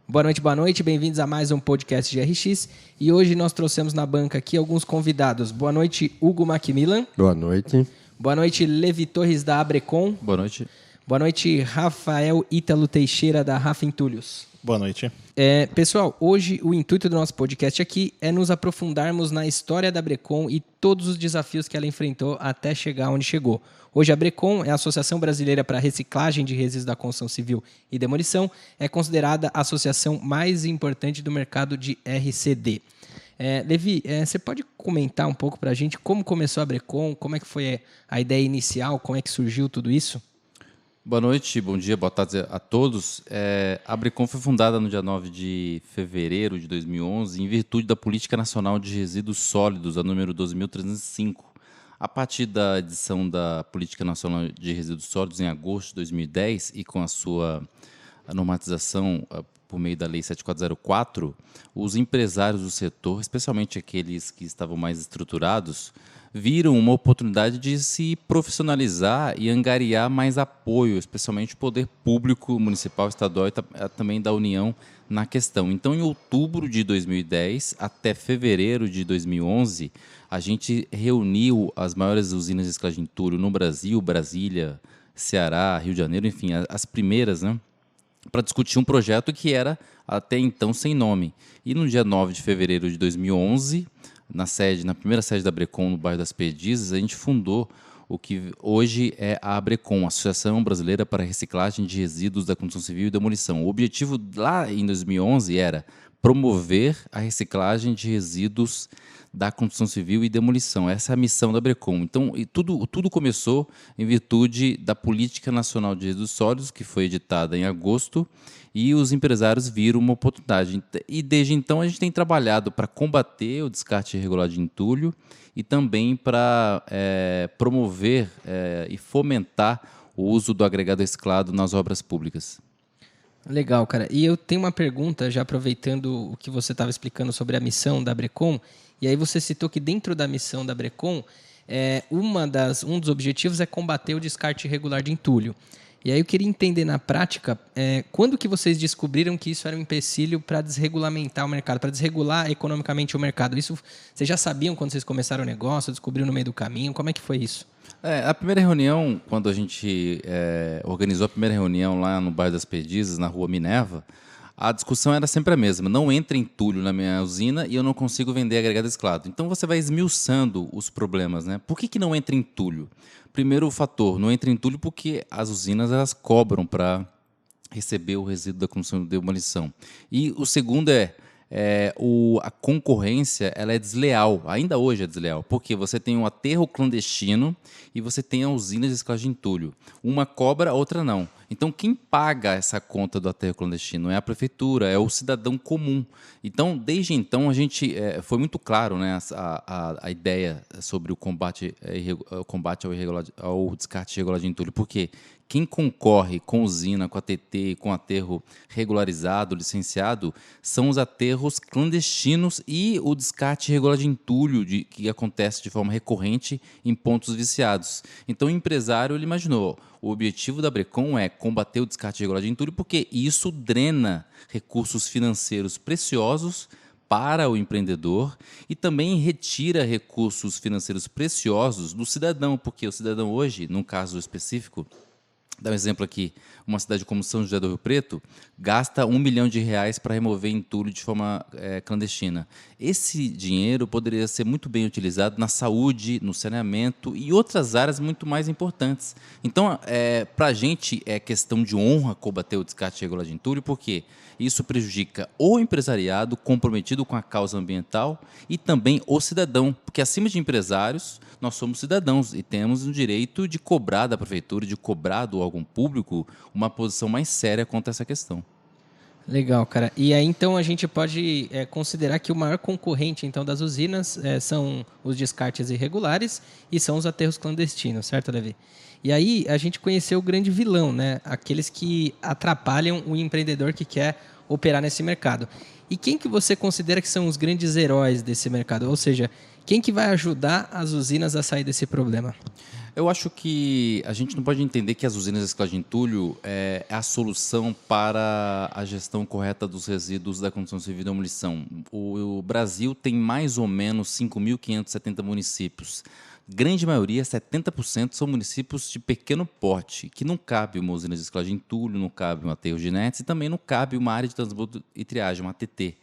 Boa noite, bem-vindos a mais um podcast de RX. E hoje nós trouxemos na banca aqui alguns convidados. Boa noite, Hugo Macmillan. Boa noite. Boa noite, Levi Torres, da Abrecon. Boa noite. Boa noite, Rafael Ítalo Teixeira, da Rafa Entulhos. Boa noite. Pessoal, hoje o intuito do nosso podcast aqui é nos aprofundarmos na história da Abrecon e todos os desafios que ela enfrentou até chegar onde chegou. Hoje a Abrecon é a Associação Brasileira para a Reciclagem de Resíduos da Construção Civil e Demolição, é considerada a associação mais importante do mercado de RCD. Levi, você pode comentar um pouco para a gente como começou a Abrecon, como é que foi a ideia inicial, como é que surgiu tudo isso? Boa noite, bom dia, boa tarde a todos. A Abrecon foi fundada no dia 9 de fevereiro de 2011 em virtude da Política Nacional de Resíduos Sólidos, a número 12.305. A partir da edição da Política Nacional de Resíduos Sólidos em agosto de 2010 e com a sua normatização por meio da Lei 7404, os empresários do setor, especialmente aqueles que estavam mais estruturados, viram uma oportunidade de se profissionalizar e angariar mais apoio, especialmente o poder público municipal, estadual e também da União na questão. Então, em outubro de 2010 até fevereiro de 2011, a gente reuniu as maiores usinas de reciclagem de entulho no Brasil, Brasília, Ceará, Rio de Janeiro, enfim, as primeiras, né, para discutir um projeto que era até então sem nome. E no dia 9 de fevereiro de 2011, na primeira sede da Abrecon, no bairro das Perdizes, a gente fundou o que hoje é a Abrecon, Associação Brasileira para a Reciclagem de Resíduos da Construção Civil e Demolição. O objetivo lá em 2011 era promover a reciclagem de resíduos da construção civil e demolição. Essa é a missão da Abrecon. Então, tudo começou em virtude da Política Nacional de Resíduos Sólidos, que foi editada em agosto, e os empresários viram uma oportunidade. E desde então a gente tem trabalhado para combater o descarte irregular de entulho e também para promover e fomentar o uso do agregado reciclado nas obras públicas. Legal, cara. E eu tenho uma pergunta, já aproveitando o que você estava explicando sobre a missão da Abrecon, e aí você citou que dentro da missão da Abrecon, um dos objetivos é combater o descarte irregular de entulho. E aí eu queria entender na prática, quando que vocês descobriram que isso era um empecilho para desregulamentar o mercado, para desregular economicamente o mercado? Isso vocês já sabiam quando vocês começaram o negócio, descobriram no meio do caminho? Como é que foi isso? A primeira reunião, quando a gente organizou a primeira reunião lá no bairro das Perdizes, na rua Minerva, a discussão era sempre a mesma. Não entra entulho na minha usina e eu não consigo vender agregado reciclado. Então você vai esmiuçando os problemas, né? Por que não entra entulho? Primeiro fator, não entra entulho porque as usinas elas cobram para receber o resíduo da construção de demolição. E o segundo a concorrência ela é desleal, ainda hoje é desleal, porque você tem um aterro clandestino e você tem a usina de reciclagem de entulho. Uma cobra, a outra não. Então, quem paga essa conta do aterro clandestino é a prefeitura, é o cidadão comum. Então, desde então, a gente foi muito claro, né, a ideia sobre o combate ao descarte irregular de entulho, porque quem concorre com usina, com ATT, com aterro regularizado, licenciado, são os aterros clandestinos e o descarte irregular de entulho que acontece de forma recorrente em pontos viciados. Então, o empresário ele imaginou, o objetivo da Abrecon é combater o descarte irregular de entulho porque isso drena recursos financeiros preciosos para o empreendedor e também retira recursos financeiros preciosos do cidadão, porque o cidadão hoje, num caso específico, dá um exemplo aqui, uma cidade como São José do Rio Preto gasta R$1 milhão para remover entulho de forma clandestina. Esse dinheiro poderia ser muito bem utilizado na saúde, no saneamento e outras áreas muito mais importantes. Então, para a gente é questão de honra combater o descarte irregular de entulho, porque isso prejudica o empresariado comprometido com a causa ambiental e também o cidadão, porque acima de empresários, nós somos cidadãos e temos o direito de cobrar da prefeitura, de cobrar do órgão público uma posição mais séria contra essa questão. Legal, cara. E aí, então, a gente pode considerar que o maior concorrente então das usinas são os descartes irregulares e são os aterros clandestinos, certo, Levi? E aí, a gente conheceu o grande vilão, né? Aqueles que atrapalham o empreendedor que quer operar nesse mercado. E quem que você considera que são os grandes heróis desse mercado? Ou seja, quem que vai ajudar as usinas a sair desse problema? Eu acho que a gente não pode entender que as usinas de reciclagem de entulho é a solução para a gestão correta dos resíduos da construção civil e da demolição. O Brasil tem mais ou menos 5.570 municípios. Grande maioria, 70%, são municípios de pequeno porte, que não cabe uma usina de reciclagem de entulho, não cabe um aterro de netes e também não cabe uma área de transbordo e triagem, uma ATT.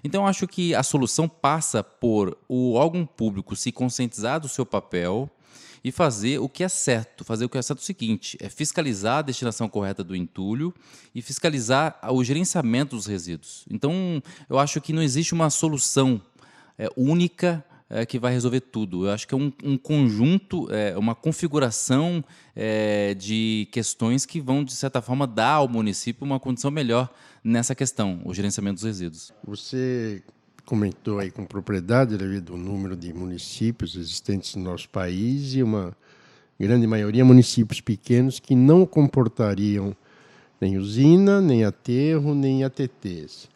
Então, eu acho que a solução passa por o órgão público se conscientizar do seu papel e fazer o que é certo. Fazer o que é certo é o seguinte, é fiscalizar a destinação correta do entulho e fiscalizar o gerenciamento dos resíduos. Então, eu acho que não existe uma solução única que vai resolver tudo. Eu acho que é um conjunto, uma configuração de questões que vão, de certa forma, dar ao município uma condição melhor nessa questão, o gerenciamento dos resíduos. Você comentou aí com propriedade, devido ao número de municípios existentes no nosso país e uma grande maioria municípios pequenos que não comportariam nem usina, nem aterro, nem ATTs.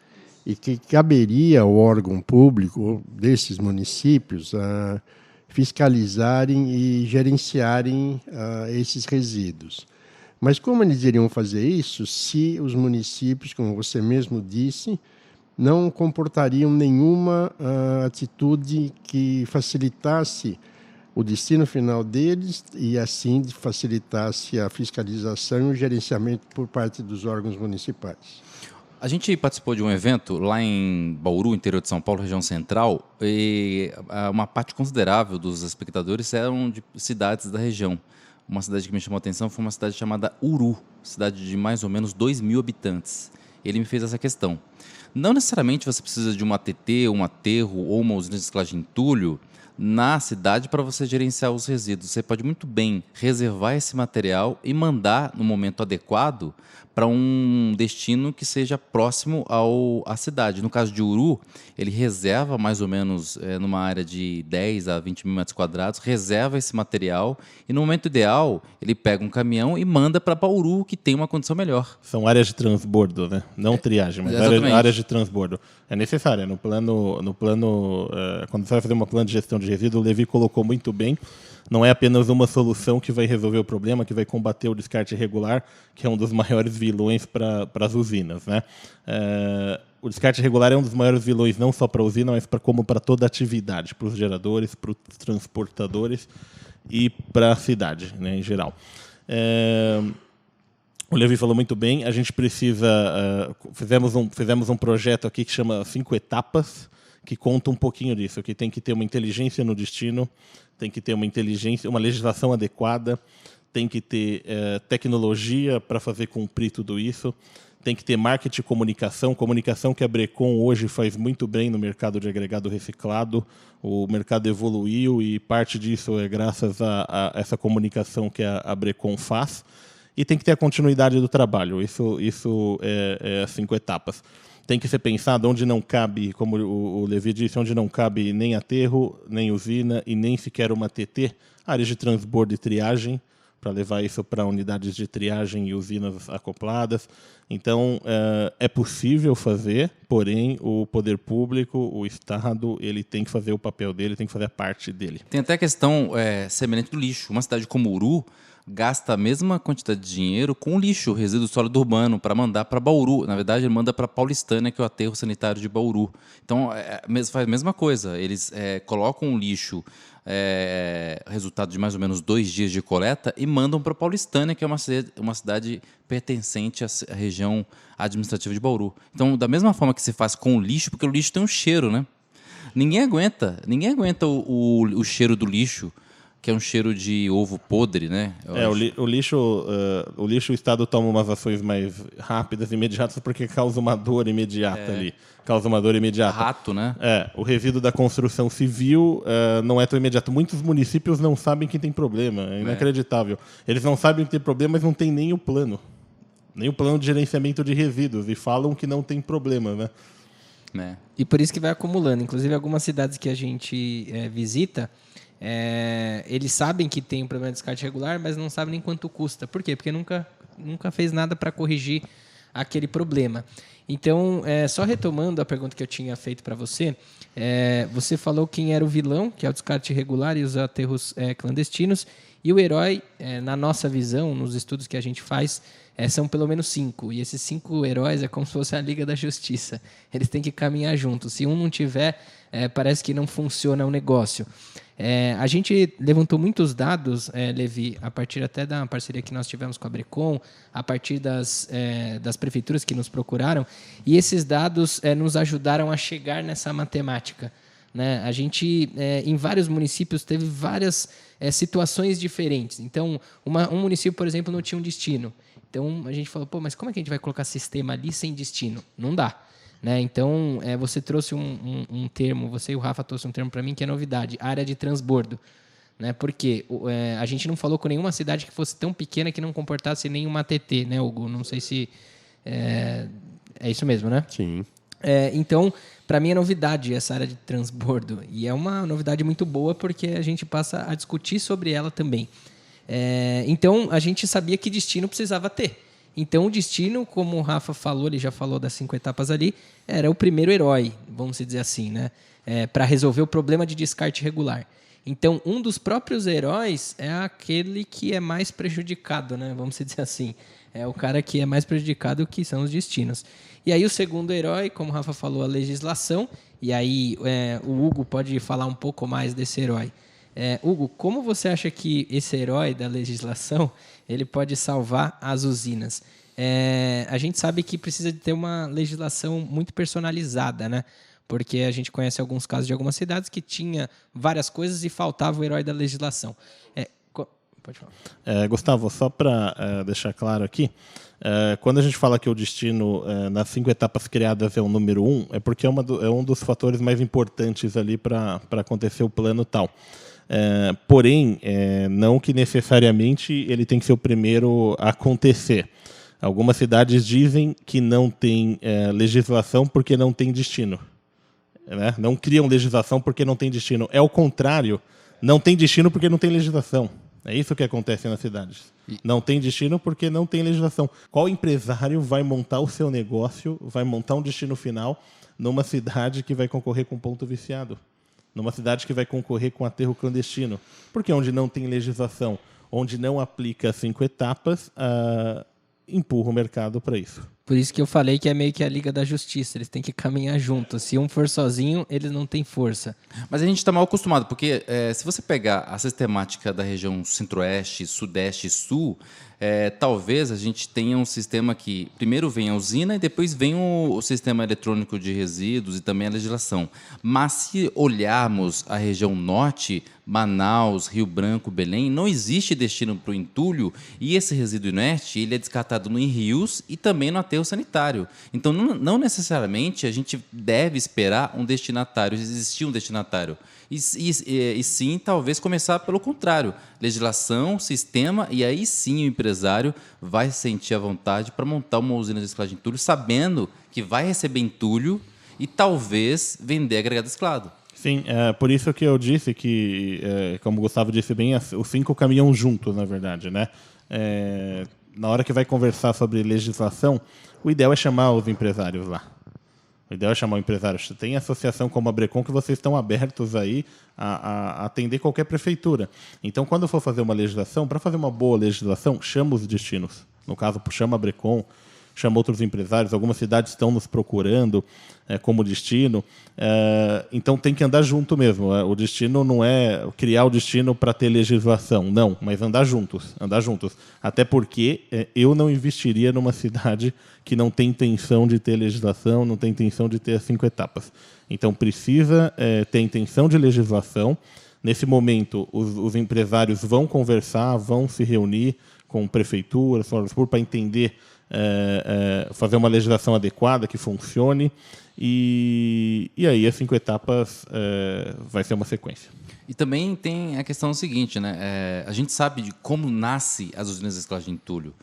E que caberia ao órgão público desses municípios a fiscalizarem e gerenciarem esses resíduos. Mas como eles iriam fazer isso se os municípios, como você mesmo disse, não comportariam nenhuma atitude que facilitasse o destino final deles e, assim, facilitasse a fiscalização e o gerenciamento por parte dos órgãos municipais? A gente participou de um evento lá em Bauru, interior de São Paulo, região central, e uma parte considerável dos espectadores eram de cidades da região. Uma cidade que me chamou a atenção foi uma cidade chamada Uru, cidade de mais ou menos 2.000 habitantes. Ele me fez essa questão. Não necessariamente você precisa de uma ATT, um aterro ou uma usina de reciclagem de entulho na cidade para você gerenciar os resíduos. Você pode muito bem reservar esse material e mandar no momento adequado para um destino que seja próximo à cidade. No caso de Uru, ele reserva mais ou menos numa área de 10 a 20 mil metros quadrados, reserva esse material e no momento ideal ele pega um caminhão e manda para Bauru, que tem uma condição melhor. São áreas de transbordo, né? Não triagem, mas áreas de transbordo. É necessário. No plano quando você vai fazer uma plano de gestão de resíduo, o Levi colocou muito bem. Não é apenas uma solução que vai resolver o problema, que vai combater o descarte irregular, que é um dos maiores vilões para as usinas, né? O descarte irregular é um dos maiores vilões não só para a usina, mas como para toda a atividade, para os geradores, para os transportadores e para a cidade, né, em geral. O Levi falou muito bem. A gente precisa... fizemos um projeto aqui que chama 5 etapas, que conta um pouquinho disso, que tem que ter uma inteligência no destino, tem que ter uma legislação adequada, tem que ter tecnologia para fazer cumprir tudo isso, tem que ter marketing e comunicação que a Brecon hoje faz muito bem no mercado de agregado reciclado. O mercado evoluiu e parte disso é graças a essa comunicação que a Brecon faz. E tem que ter a continuidade do trabalho. Isso é as 5 etapas. Tem que ser pensado onde não cabe, como o Levi disse, onde não cabe nem aterro, nem usina e nem sequer uma ATT, áreas de transbordo e triagem, para levar isso para unidades de triagem e usinas acopladas. Então, é possível fazer, porém, o poder público, o Estado, ele tem que fazer o papel dele, tem que fazer a parte dele. Tem até a questão semelhante do lixo. Uma cidade como Uru gasta a mesma quantidade de dinheiro com lixo, resíduo sólido urbano, para mandar para Bauru. Na verdade, ele manda para Paulistânia, que é o aterro sanitário de Bauru. Então, faz a mesma coisa. Eles colocam o lixo, resultado de mais ou menos 2 dias de coleta, e mandam para Paulistânia, que é uma cidade pertencente à região administrativa de Bauru. Então, da mesma forma que se faz com o lixo, porque o lixo tem um cheiro, né? Ninguém aguenta o cheiro do lixo, que é um cheiro de ovo podre, né? O lixo, o Estado toma umas ações mais rápidas, imediatas, porque causa uma dor imediata ali. Causa uma dor imediata. Rato, né? O resíduo da construção civil não é tão imediato. Muitos municípios não sabem que tem problema. É inacreditável. Eles não sabem que tem problema, mas não tem nem o plano. Nem o plano de gerenciamento de resíduos. E falam que não tem problema, né? E por isso que vai acumulando. Inclusive, algumas cidades que a gente visita... eles sabem que tem um problema de descarte regular, mas não sabem nem quanto custa. Por quê? Porque nunca fez nada para corrigir aquele problema. Então, só retomando a pergunta que eu tinha feito para você, você falou quem era o vilão, que é o descarte irregular e os aterros clandestinos, e o herói, na nossa visão, nos estudos que a gente faz, são pelo menos 5. E esses 5 heróis é como se fosse a Liga da Justiça. Eles têm que caminhar juntos. Se um não tiver, parece que não funciona o negócio. A gente levantou muitos dados, Levi, a partir até da parceria que nós tivemos com a Brecon, a partir das prefeituras que nos procuraram, e esses dados nos ajudaram a chegar nessa matemática. Né? A gente, em vários municípios, teve várias situações diferentes. Então, um município, por exemplo, não tinha um destino. Então, a gente falou, mas como é que a gente vai colocar sistema ali sem destino? Não dá. Né? Então, você trouxe um termo, você e o Rafa trouxe um termo para mim que é novidade, área de transbordo. Né? Porque a gente não falou com nenhuma cidade que fosse tão pequena que não comportasse nenhuma ATT, né, Hugo? Não sei se é isso mesmo, né? Sim. Então, para mim é novidade essa área de transbordo. E é uma novidade muito boa porque a gente passa a discutir sobre ela também. Então, a gente sabia que destino precisava ter. Então, o destino, como o Rafa falou, ele já falou das 5 etapas ali, era o primeiro herói, vamos dizer assim, né? Para resolver o problema de descarte irregular. Então, um dos próprios heróis é aquele que é mais prejudicado, né? Vamos dizer assim. É o cara que é mais prejudicado, que são os destinos. E aí, o segundo herói, como o Rafa falou, a legislação. E aí, o Hugo pode falar um pouco mais desse herói. Hugo, como você acha que esse herói da legislação ele pode salvar as usinas? A gente sabe que precisa de ter uma legislação muito personalizada, né? Porque a gente conhece alguns casos de algumas cidades que tinha várias coisas e faltava o herói da legislação. Pode falar. Gustavo, só para deixar claro aqui, quando a gente fala que o destino nas 5 etapas criadas é o número 1, é porque é um dos fatores mais importantes ali para acontecer o plano tal. Porém, não que necessariamente ele tem que ser o primeiro a acontecer. Algumas cidades dizem que não tem legislação porque não tem destino. Né? Não criam legislação porque não tem destino. É o contrário, não tem destino porque não tem legislação. É isso que acontece nas cidades. Não tem destino porque não tem legislação. Qual empresário vai montar o seu negócio, vai montar um destino final numa cidade que vai concorrer com ponto viciado? Numa cidade que vai concorrer com aterro clandestino? Porque onde não tem legislação, onde não aplica as 5 etapas, empurra o mercado para isso. Por isso que eu falei que é meio que a Liga da Justiça. Eles têm que caminhar juntos. Se um for sozinho, eles não têm força. Mas a gente está mal acostumado, porque se você pegar a sistemática da região centro-oeste, sudeste e sul, talvez a gente tenha um sistema que primeiro vem a usina e depois vem o sistema eletrônico de resíduos e também a legislação. Mas se olharmos a região norte, Manaus, Rio Branco, Belém, não existe destino para o entulho e esse resíduo inerte ele é descartado em rios e também no aterro sanitário. Então, não necessariamente a gente deve esperar um destinatário, existir um destinatário. E sim, talvez começar pelo contrário. Legislação, sistema, e aí sim o empresário vai sentir a vontade para montar uma usina de reciclagem de entulho, sabendo que vai receber entulho e talvez vender agregado reciclado. Sim, por isso que eu disse que, como o Gustavo disse bem, os 5 caminham juntos, na verdade, né? Na hora que vai conversar sobre legislação, o ideal é chamar os empresários lá. O ideal é chamar o empresário. Tem associação como a Brecon que vocês estão abertos aí a atender qualquer prefeitura. Então, quando for fazer uma legislação, para fazer uma boa legislação, chama os destinos. No caso, chama a Brecon, chama outros empresários. Algumas cidades estão nos procurando como destino. Então, tem que andar junto mesmo. O destino não é criar o destino para ter legislação, não, mas andar juntos. Até porque eu não investiria numa cidade que não tem intenção de ter legislação, não tem intenção de ter as 5 etapas. Então, precisa ter intenção de legislação. Nesse momento, os empresários vão conversar, vão se reunir com prefeituras, para entender, fazer uma legislação adequada, que funcione, e aí as 5 etapas vai ser uma sequência. E também tem a questão seguinte, né? A gente sabe de como nasce as usinas de reciclagem de entulho.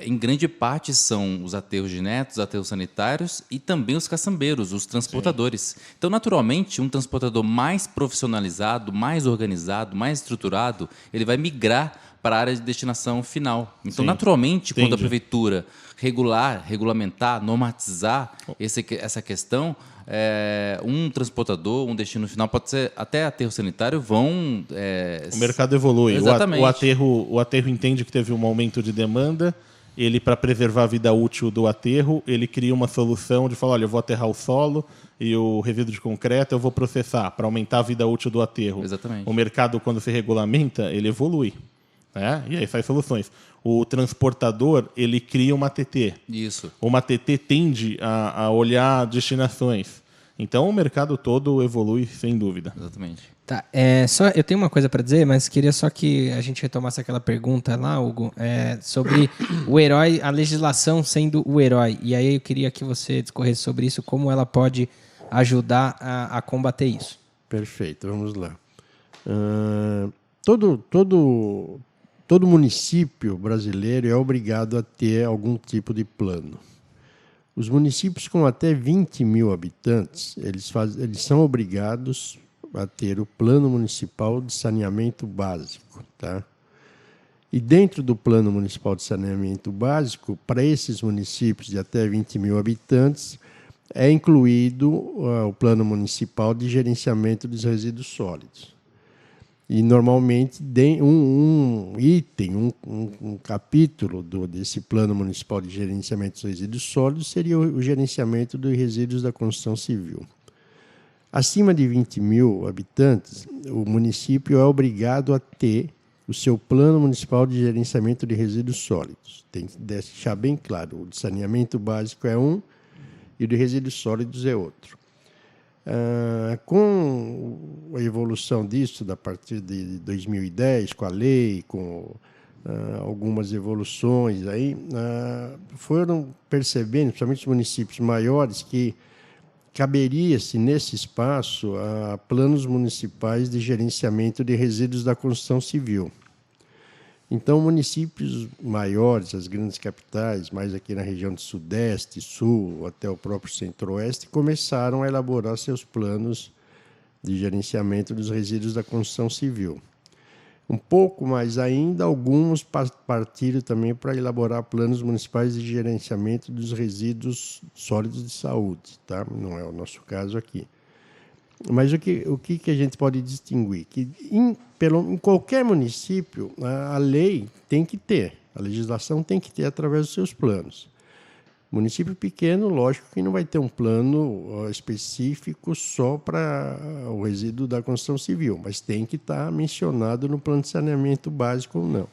Em grande parte são os aterros de netos, os aterros sanitários e também os caçambeiros, os transportadores. Sim. Então, naturalmente, um transportador mais profissionalizado, mais organizado, mais estruturado, ele vai migrar para a área de destinação final. Então, Sim. naturalmente, quando a Entendi. prefeitura regulamentar, normatizar essa questão, um transportador, um destino final, pode ser até aterro sanitário, vão... O mercado evolui. Exatamente. O aterro entende que teve um aumento de demanda. Ele, para preservar a vida útil do aterro, ele cria uma solução de falar, olha, eu vou aterrar o solo e o resíduo de concreto eu vou processar para aumentar a vida útil do aterro. Exatamente. O mercado, quando se regulamenta, ele evolui. Né? E aí faz soluções. O transportador, ele cria uma ATT. Isso. Uma ATT tende a olhar destinações. Então, o mercado todo evolui, sem dúvida. Exatamente. Tá, eu tenho uma coisa para dizer, mas queria só que a gente retomasse aquela pergunta lá, Hugo, sobre o herói, a legislação sendo o herói. E aí eu queria que você discorresse sobre isso, como ela pode ajudar a combater isso. Perfeito, vamos lá. Todo município brasileiro é obrigado a ter algum tipo de plano. Os municípios com até 20 mil habitantes, eles são obrigados a ter o Plano Municipal de Saneamento Básico. Tá? E dentro do Plano Municipal de Saneamento Básico, para esses municípios de até 20 mil habitantes, é incluído o Plano Municipal de Gerenciamento dos Resíduos Sólidos. E, normalmente, um item, um capítulo desse Plano Municipal de Gerenciamento dos Resíduos Sólidos seria o gerenciamento dos resíduos da construção civil. Acima de 20 mil habitantes, o município é obrigado a ter o seu Plano Municipal de Gerenciamento de Resíduos Sólidos. Tem que deixar bem claro, o de saneamento básico é um e o de resíduos sólidos é outro. Com a evolução disso, a partir de 2010, com a lei, com algumas evoluções, aí, foram percebendo, principalmente os municípios maiores, que caberia-se nesse espaço a planos municipais de gerenciamento de resíduos da construção civil. Então, municípios maiores, as grandes capitais, mais aqui na região do Sudeste, Sul, até o próprio Centro-Oeste, começaram a elaborar seus planos de gerenciamento dos resíduos da construção civil. Um pouco mais ainda, alguns partiram também para elaborar planos municipais de gerenciamento dos resíduos sólidos de saúde. Tá? Não é o nosso caso aqui. Mas o que a gente pode distinguir? Que em qualquer município, a lei tem que ter, a legislação tem que ter através dos seus planos. Município pequeno, lógico que não vai ter um plano específico só para o resíduo da construção civil, mas tem que estar mencionado no plano de saneamento básico ou não.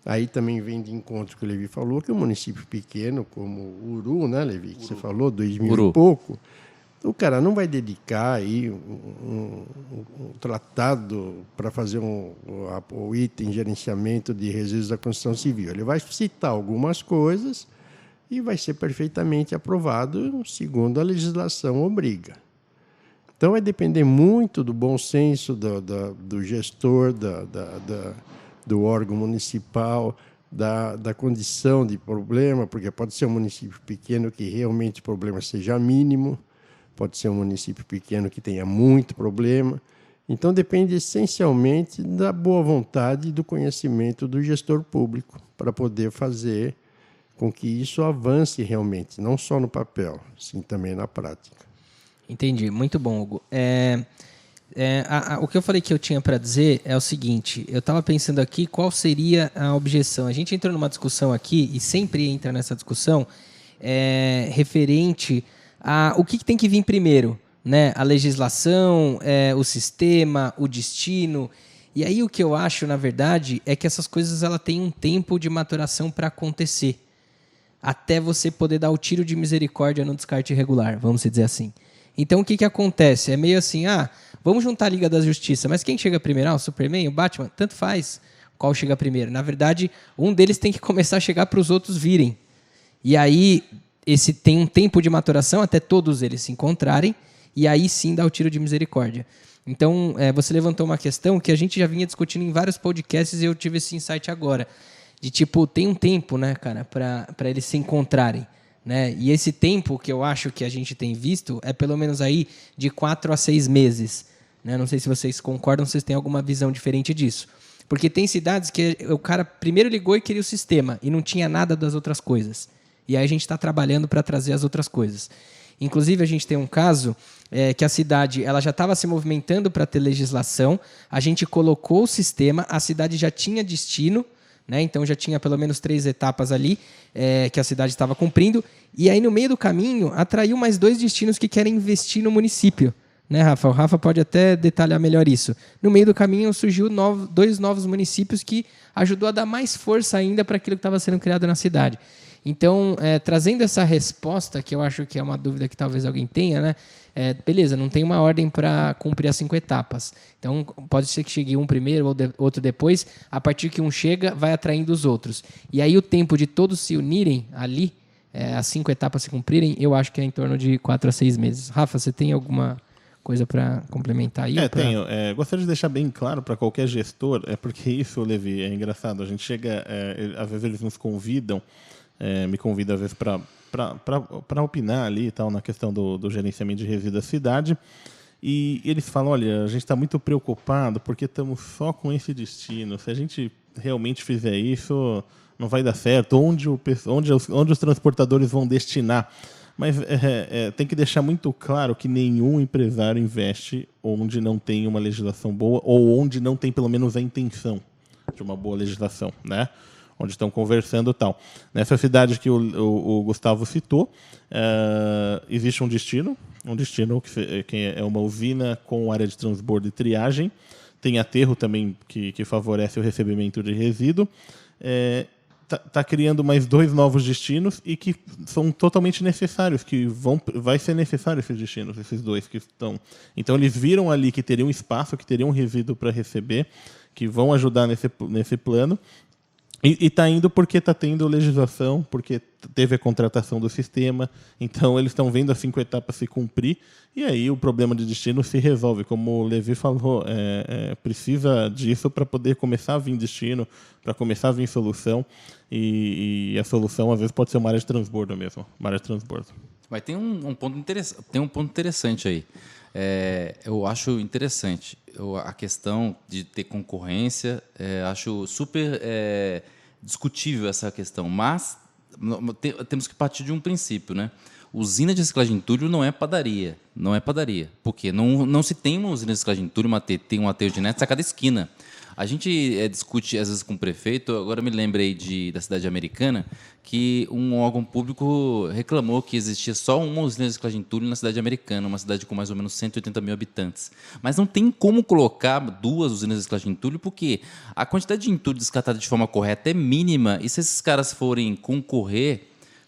Aí também vem de encontro que o Levi falou, que um município pequeno, como Uru, né, Levi, que você falou, 2.000 e pouco, o cara não vai dedicar aí um tratado para fazer o item gerenciamento de resíduos da construção civil. Ele vai citar algumas coisas e vai ser perfeitamente aprovado segundo a legislação obriga. Então, vai depender muito do bom senso do gestor, do órgão municipal, da condição de problema, porque pode ser um município pequeno que realmente o problema seja mínimo, pode ser um município pequeno que tenha muito problema. Então, depende essencialmente da boa vontade e do conhecimento do gestor público para poder fazer com que isso avance realmente, não só no papel, sim também na prática. Entendi, muito bom, Hugo. O que eu falei que eu tinha para dizer é o seguinte, eu estava pensando aqui qual seria a objeção. A gente entrou numa discussão aqui, e sempre entra nessa discussão, referente a o que tem que vir primeiro, né? A legislação, o sistema, o destino. E aí o que eu acho, na verdade, é que essas coisas ela têm um tempo de maturação para acontecer, até você poder dar o tiro de misericórdia no descarte irregular, vamos dizer assim. Então, o que acontece? É meio assim, vamos juntar a Liga da Justiça, mas quem chega primeiro? O Superman, o Batman? Tanto faz qual chega primeiro. Na verdade, um deles tem que começar a chegar para os outros virem. E aí, esse tem um tempo de maturação até todos eles se encontrarem, e aí sim dá o tiro de misericórdia. Então, você levantou uma questão que a gente já vinha discutindo em vários podcasts e eu tive esse insight agora. De tipo, tem um tempo, né, cara, para eles se encontrarem. Né? E esse tempo que eu acho que a gente tem visto é pelo menos aí de 4 a 6 meses. Né? Não sei se vocês concordam, se vocês têm alguma visão diferente disso. Porque tem cidades que o cara primeiro ligou e queria o sistema e não tinha nada das outras coisas. E aí a gente está trabalhando para trazer as outras coisas. Inclusive, a gente tem um caso que a cidade ela já estava se movimentando para ter legislação, a gente colocou o sistema, a cidade já tinha destino, né? Então já tinha pelo menos 3 etapas ali que a cidade estava cumprindo, e aí no meio do caminho atraiu mais 2 destinos que querem investir no município. Né, Rafa? O Rafa pode até detalhar melhor isso. No meio do caminho surgiu 2 novos municípios que ajudou a dar mais força ainda para aquilo que estava sendo criado na cidade. Então, trazendo essa resposta, que eu acho que é uma dúvida que talvez alguém tenha, né? Beleza, não tem uma ordem para cumprir as 5 etapas. Então, pode ser que chegue um primeiro ou outro depois. A partir que um chega, vai atraindo os outros. E aí o tempo de todos se unirem ali, as 5 etapas se cumprirem, eu acho que é em torno de 4 a 6 meses. Rafa, você tem alguma coisa para complementar aí? Tenho. Gostaria de deixar bem claro para qualquer gestor, porque isso, Levi, é engraçado. A gente chega, às vezes eles nos convidam, me convidam às vezes para opinar ali e tal, na questão do gerenciamento de resíduos da cidade. E eles falam, olha, a gente está muito preocupado porque estamos só com esse destino. Se a gente realmente fizer isso, não vai dar certo. Onde os transportadores vão destinar? Mas tem que deixar muito claro que nenhum empresário investe onde não tem uma legislação boa ou onde não tem pelo menos a intenção de uma boa legislação, né? Onde estão conversando e tal. Nessa cidade que o Gustavo citou, existe um destino que é uma usina com área de transbordo e triagem. Tem aterro também que favorece o recebimento de resíduo. Está criando mais 2 novos destinos e que são totalmente necessários, vai ser necessário esses destinos, esses 2 que estão. Então, eles viram ali que teriam espaço, que teriam resíduo para receber, que vão ajudar nesse plano. E está indo porque está tendo legislação, porque teve a contratação do sistema. Então, eles estão vendo as 5 etapas se cumprir e aí o problema de destino se resolve. Como o Levi falou, precisa disso para poder começar a vir destino, para começar a vir solução. E a solução, às vezes, pode ser uma área de transbordo mesmo. Uma área de transbordo. Mas tem um ponto interessante aí. Eu acho interessante a questão de ter concorrência. Acho super discutível essa questão, mas temos que partir de um princípio, né? Usina de reciclagem de entulho não é padaria. Não é padaria. Por quê? Não se tem uma usina de reciclagem de entulho, tem um aterro de netos a cada esquina. A gente discute, às vezes, com o prefeito. Agora me lembrei da cidade americana, que um órgão público reclamou que existia só uma usina de reciclagem de entulho na cidade americana, uma cidade com mais ou menos 180 mil habitantes. Mas não tem como colocar 2 usinas de reciclagem de entulho, porque a quantidade de entulho descartado de forma correta é mínima, e se esses caras forem concorrer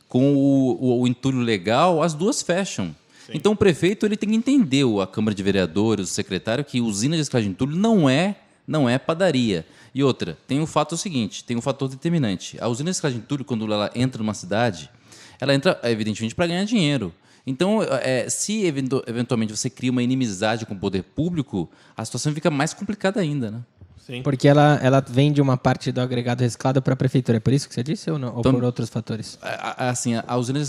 com o entulho legal, as 2 fecham. Sim. Então o prefeito ele tem que entender, a Câmara de Vereadores, o secretário, que usina de reciclagem de entulho não é padaria. E outra, tem o fato seguinte, tem um fator determinante. A usina de reciclagem de entulho, quando ela entra numa cidade, ela entra, evidentemente, para ganhar dinheiro. Então, se eventualmente você cria uma inimizade com o poder público, a situação fica mais complicada ainda, né? Sim. Porque ela vende uma parte do agregado reciclado para a prefeitura. É por isso que você disse ou não? Ou então, por outros fatores? Assim, a usina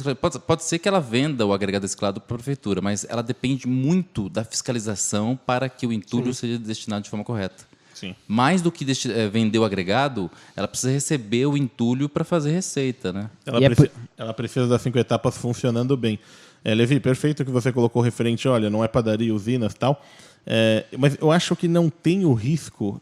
pode ser que ela venda o agregado reciclado para a prefeitura, mas ela depende muito da fiscalização para que o entulho seja destinado de forma correta. Sim. Mais do que vender o agregado, ela precisa receber o entulho para fazer receita, né? Ela precisa das 5 etapas funcionando bem. Levi, perfeito que você colocou referente, olha, não é padaria, usinas e tal. Mas eu acho que não tem o risco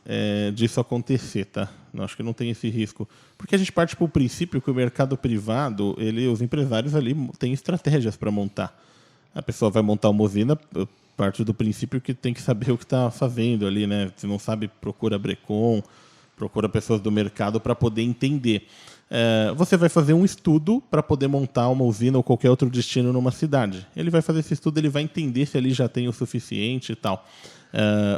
disso acontecer, tá? Eu acho que não tem esse risco. Porque a gente parte para o princípio que o mercado privado, os empresários ali têm estratégias para montar. A pessoa vai montar uma usina, parte do princípio que tem que saber o que está fazendo ali, né? Se não sabe, procura Brecon, procura pessoas do mercado para poder entender. Você vai fazer um estudo para poder montar uma usina ou qualquer outro destino numa cidade. Ele vai fazer esse estudo, ele vai entender se ali já tem o suficiente e tal.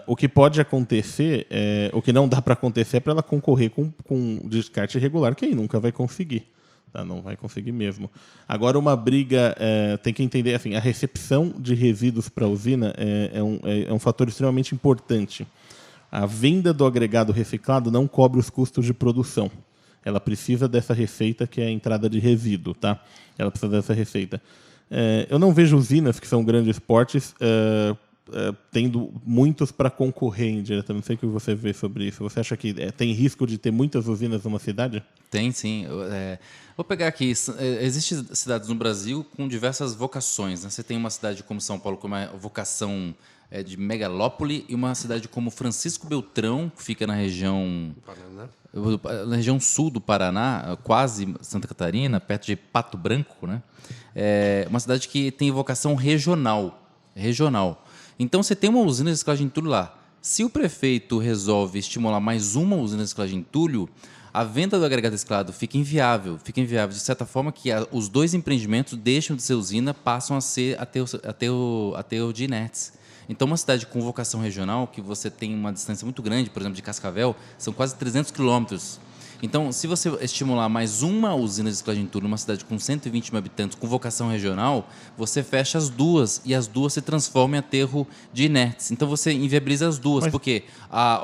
O que pode acontecer, o que não dá para acontecer é para ela concorrer com descarte irregular, que aí nunca vai conseguir. Tá? Não vai conseguir mesmo. Agora, uma briga, tem que entender, assim, a recepção de resíduos para a usina é um fator extremamente importante. A venda do agregado reciclado não cobre os custos de produção. Ela precisa dessa receita, que é a entrada de resíduo. Tá? Ela precisa dessa receita. Eu não vejo usinas que são grandes portes tendo muitos para concorrer indiretamente. Não sei o que você vê sobre isso. Você acha que tem risco de ter muitas usinas numa cidade? Tem, sim. Vou pegar aqui. Existem cidades no Brasil com diversas vocações, né? Você tem uma cidade como São Paulo com uma vocação de megalópole e uma cidade como Francisco Beltrão, que fica na região sul do Paraná, quase Santa Catarina, perto de Pato Branco, né? É uma cidade que tem vocação regional. Então, você tem uma usina de reciclagem de entulho lá. Se o prefeito resolve estimular mais uma usina de reciclagem de entulho, a venda do agregado reciclado fica inviável de certa forma que os dois empreendimentos deixam de ser usina, passam a ser aterro de inertes. Então, uma cidade com vocação regional, que você tem uma distância muito grande, por exemplo, de Cascavel, são quase 300 quilômetros. Então, se você estimular mais uma usina de reciclagem de entulho numa cidade com 120 mil habitantes, com vocação regional, você fecha as duas, e as duas se transformam em aterro de inertes. Então, você inviabiliza as duas, porque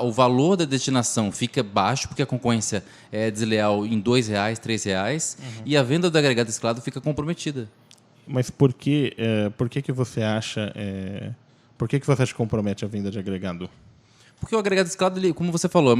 o valor da destinação fica baixo, porque a concorrência é desleal em R$2, R$3, e a venda do agregado reciclado fica comprometida. Mas por que você acha... Por que você acha que compromete a venda de agregado? Porque o agregado reciclado, como você falou,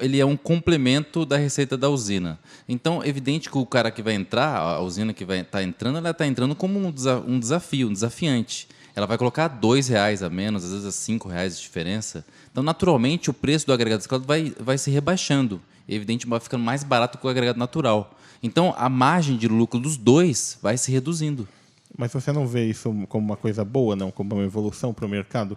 ele é um complemento da receita da usina. Então, é evidente que o cara que vai entrar, a usina que vai estar entrando, ela está entrando como um desafio, um desafiante. Ela vai colocar R$2 a menos, às vezes R$5 de diferença. Então, naturalmente, o preço do agregado reciclado vai se rebaixando. É evidente que vai ficando mais barato que o agregado natural. Então, a margem de lucro dos dois vai se reduzindo. Mas você não vê isso como uma coisa boa, não? Como uma evolução para o mercado?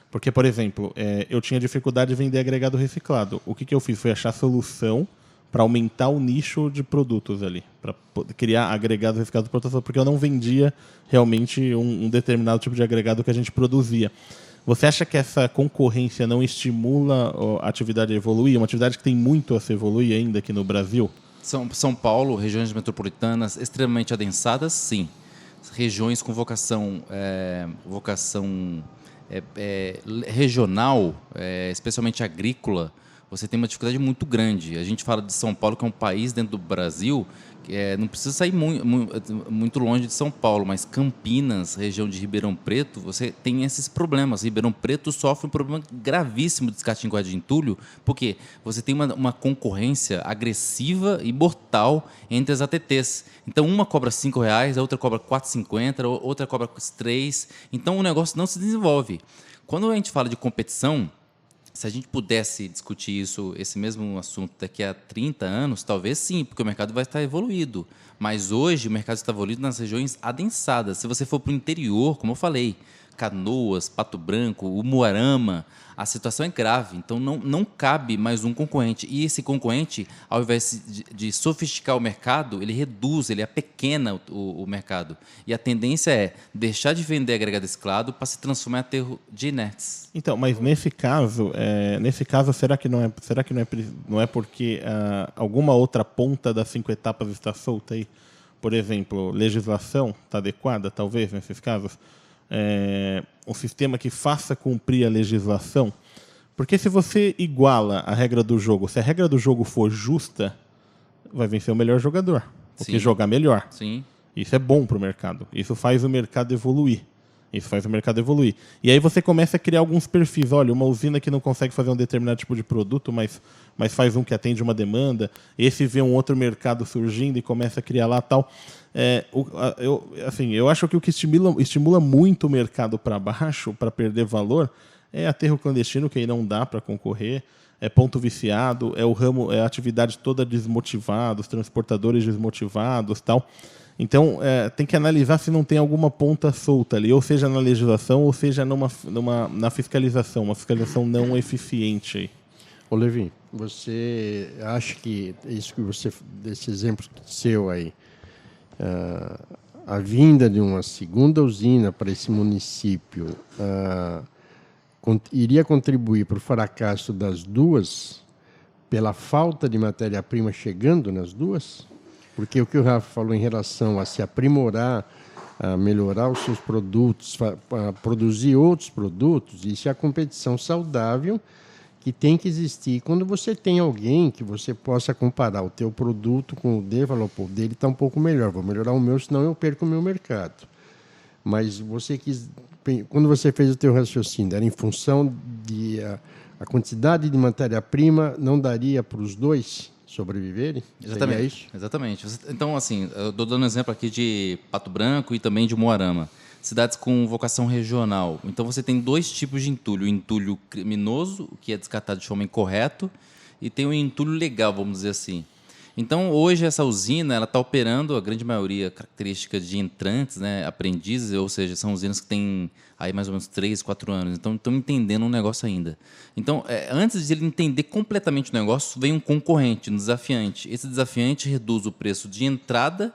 Porque, por exemplo, eu tinha dificuldade de vender agregado reciclado. O que eu fiz foi achar solução para aumentar o nicho de produtos ali, para criar agregado reciclado para produtos, porque eu não vendia realmente um determinado tipo de agregado que a gente produzia. Você acha que essa concorrência não estimula a atividade a evoluir? Uma atividade que tem muito a se evoluir ainda aqui no Brasil? São Paulo, regiões metropolitanas extremamente adensadas, sim. Regiões com vocação regional, especialmente agrícola, você tem uma dificuldade muito grande. A gente fala de São Paulo, que é um país dentro do Brasil, não precisa sair muito longe de São Paulo, mas Campinas, região de Ribeirão Preto, você tem esses problemas. Ribeirão Preto sofre um problema gravíssimo de descarte de entulho, porque você tem uma concorrência agressiva e mortal entre as ATTs. Então, uma cobra R$5, a outra cobra R$4,50, a outra cobra R$3. Então, o negócio não se desenvolve. Quando a gente fala de competição, se a gente pudesse discutir esse mesmo assunto daqui a 30 anos, talvez sim, porque o mercado vai estar evoluído. Mas hoje o mercado está evoluído nas regiões adensadas. Se você for para o interior, como eu falei, Canoas, Pato Branco, Umuarama, a situação é grave. Então não cabe mais um concorrente. E esse concorrente, ao invés de sofisticar o mercado, ele reduz, ele apequena o mercado. E a tendência é deixar de vender agregado reciclado para se transformar em aterro de inertes. Então, mas nesse caso, será que não é porque alguma outra ponta das 5 etapas está solta aí? Por exemplo, legislação está adequada, talvez, nesses casos? Um sistema que faça cumprir a legislação, porque se você iguala a regra do jogo, se a regra do jogo for justa, vai vencer o melhor jogador, porque Sim. jogar melhor. Sim. Isso é bom para o mercado, isso faz o mercado evoluir. E aí você começa a criar alguns perfis. Olha, uma usina que não consegue fazer um determinado tipo de produto, mas faz um que atende uma demanda. Esse vê um outro mercado surgindo e começa a criar lá tal. Eu acho que o que estimula muito o mercado para baixo, para perder valor, é aterro clandestino, que aí não dá para concorrer. É ponto viciado, é o ramo, é a atividade toda desmotivada, os transportadores desmotivados, tal. Então, tem que analisar se não tem alguma ponta solta ali, ou seja na legislação, ou seja na fiscalização, uma fiscalização não eficiente aí. Ô Levi, você acha que desse exemplo seu aí, a vinda de uma segunda usina para esse município iria contribuir para o fracasso das duas pela falta de matéria-prima chegando nas duas? Porque o que o Rafa falou em relação a se aprimorar, a melhorar os seus produtos, a produzir outros produtos, isso é a competição saudável que tem que existir. Quando você tem alguém que você possa comparar o teu produto com o dele, falar, pô, o dele está um pouco melhor, vou melhorar o meu, senão eu perco o meu mercado. Mas você quando você fez o teu raciocínio, era em função de a quantidade de matéria-prima não daria para os dois sobreviverem? Exatamente. Seria isso? Exatamente. Então, assim, eu estou dando um exemplo aqui de Pato Branco e também de Moarama. Cidades com vocação regional. Então, você tem dois tipos de entulho. O entulho criminoso, que é descartado de forma incorreta, e tem o entulho legal, vamos dizer assim. Então, hoje, essa usina está operando, a grande maioria, característica de entrantes, né, aprendizes, ou seja, são usinas que têm aí mais ou menos 3, 4 anos. Então, estão entendendo o negócio ainda. Então, antes de ele entender completamente o negócio, vem um concorrente, um desafiante. Esse desafiante reduz o preço de entrada,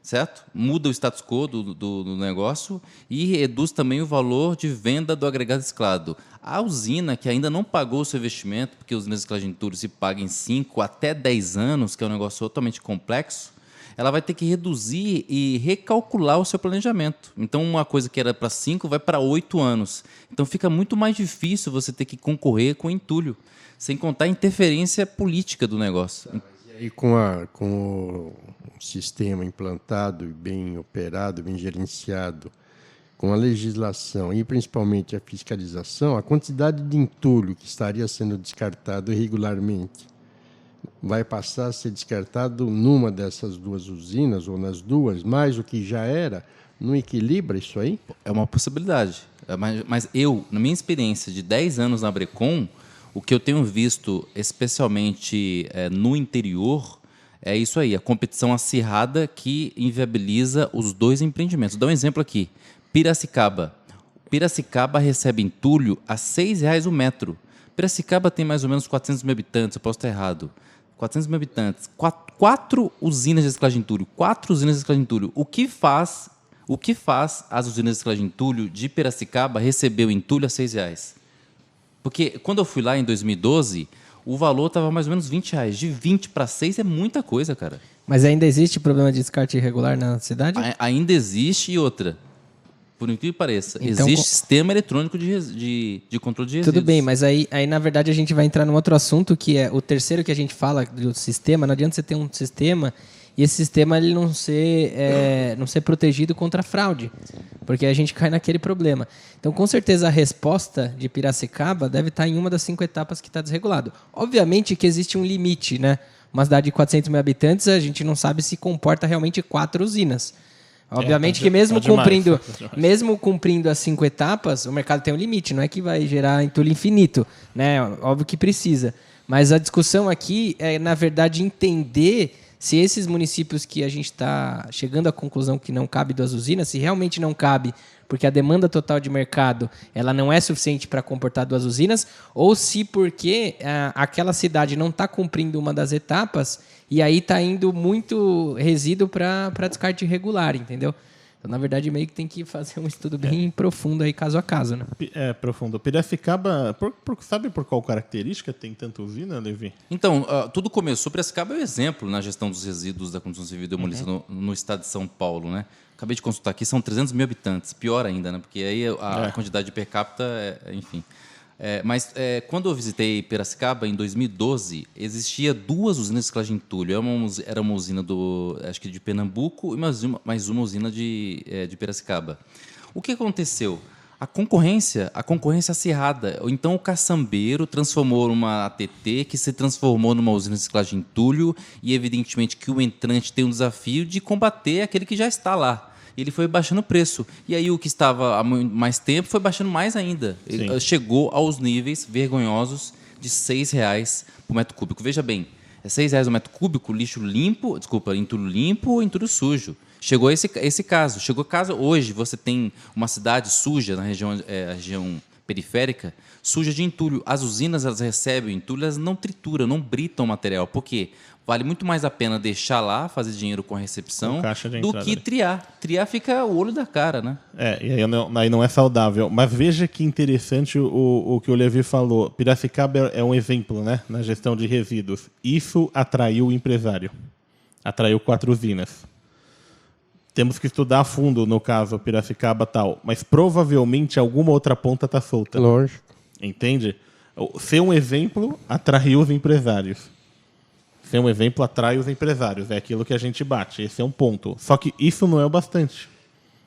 certo? Muda o status quo do negócio e reduz também o valor de venda do agregado reciclado. A usina, que ainda não pagou o seu investimento, porque os usinas de reciclagem de entulho se pagam em 5 até 10 anos, que é um negócio totalmente complexo, ela vai ter que reduzir e recalcular o seu planejamento. Então, uma coisa que era para 5 vai para 8 anos. Então, fica muito mais difícil você ter que concorrer com o entulho, sem contar a interferência política do negócio. E com o sistema implantado, bem operado, bem gerenciado, com a legislação e principalmente a fiscalização, a quantidade de entulho que estaria sendo descartado irregularmente vai passar a ser descartado numa dessas duas usinas ou nas duas, mais o que já era, não equilibra isso aí? É uma possibilidade. Mas eu, na minha experiência de 10 anos na Brecon, o que eu tenho visto, especialmente no interior, é isso aí, a competição acirrada que inviabiliza os dois empreendimentos. Vou dar um exemplo aqui. Piracicaba. Piracicaba recebe entulho a R$ 6,00 o metro. Piracicaba tem mais ou menos 400 mil habitantes, eu posso estar errado. 400 mil habitantes. Quatro usinas de reciclagem de entulho. 4 usinas de reciclagem de entulho. O que faz as usinas de reciclagem de entulho de Piracicaba receber o entulho a R$ 6,00? Porque quando eu fui lá em 2012, o valor estava mais ou menos R$20. De 20 para 6 é muita coisa, cara. Mas ainda existe problema de descarte irregular na cidade? Ainda existe. E outra, por incrível que pareça, Então, existe sistema eletrônico de controle de resíduos. Tudo bem, mas aí, na verdade, a gente vai entrar num outro assunto, que é o terceiro que a gente fala do sistema. Não adianta você ter um sistema e esse sistema ele não ser protegido contra a fraude, porque a gente cai naquele problema. Então, com certeza, a resposta de Piracicaba deve estar em uma das 5 etapas que está desregulado. Obviamente que existe um limite, né? Uma cidade de 400 mil habitantes, a gente não sabe se comporta realmente 4 usinas. Obviamente que mesmo cumprindo as 5 etapas, o mercado tem um limite, não é que vai gerar entulho infinito, né? Óbvio que precisa. Mas a discussão aqui é, na verdade, entender se esses municípios que a gente está chegando à conclusão que não cabe 2 usinas, se realmente não cabe, porque a demanda total de mercado ela não é suficiente para comportar 2 usinas, ou se porque aquela cidade não está cumprindo uma das etapas e aí está indo muito resíduo para descarte irregular, entendeu? Então, na verdade, meio que tem que fazer um estudo bem profundo aí, caso a caso, né? Profundo. Piracicaba, sabe por qual característica tem tanta usina, Levi? Então, tudo começou, Piracicaba é um exemplo na gestão dos resíduos da construção civil e demolição no estado de São Paulo, né? Acabei de consultar aqui, são 300 mil habitantes, pior ainda, né? Porque aí a quantidade de per capita, enfim. Mas quando eu visitei Piracicaba, em 2012, existia 2 usinas de reciclagem de entulho. Era uma usina acho que de Pernambuco e mais uma usina de Piracicaba. O que aconteceu? A concorrência acirrada. Então, o caçambeiro transformou numa ATT, que se transformou numa usina de reciclagem de entulho, e evidentemente que o entrante tem um desafio de combater aquele que já está lá. Ele foi baixando o preço. E aí o que estava há mais tempo foi baixando mais ainda. Chegou aos níveis vergonhosos de R$ 6,00 por metro cúbico. Veja bem, é R$ 6,00 o metro cúbico, entulho limpo ou entulho sujo. Chegou esse caso. Chegou caso hoje você tem uma cidade suja na região periférica, suja de entulho. As usinas elas recebem entulho, elas não trituram, não britam o material. Por quê? Vale muito mais a pena deixar lá, fazer dinheiro com a recepção, do que triar. Triar fica o olho da cara, né? E aí não é saudável. Mas veja que interessante o que o Levi falou. Piracicaba é um exemplo, né, na gestão de resíduos. Isso atraiu o empresário. Atraiu 4 usinas. Temos que estudar a fundo, no caso, Piracicaba tal. Mas provavelmente alguma outra ponta está solta. Lógico. Entende? Ser um exemplo atraiu os empresários. Ser um exemplo atrai os empresários. É aquilo que a gente bate. Esse é um ponto. Só que isso não é o bastante.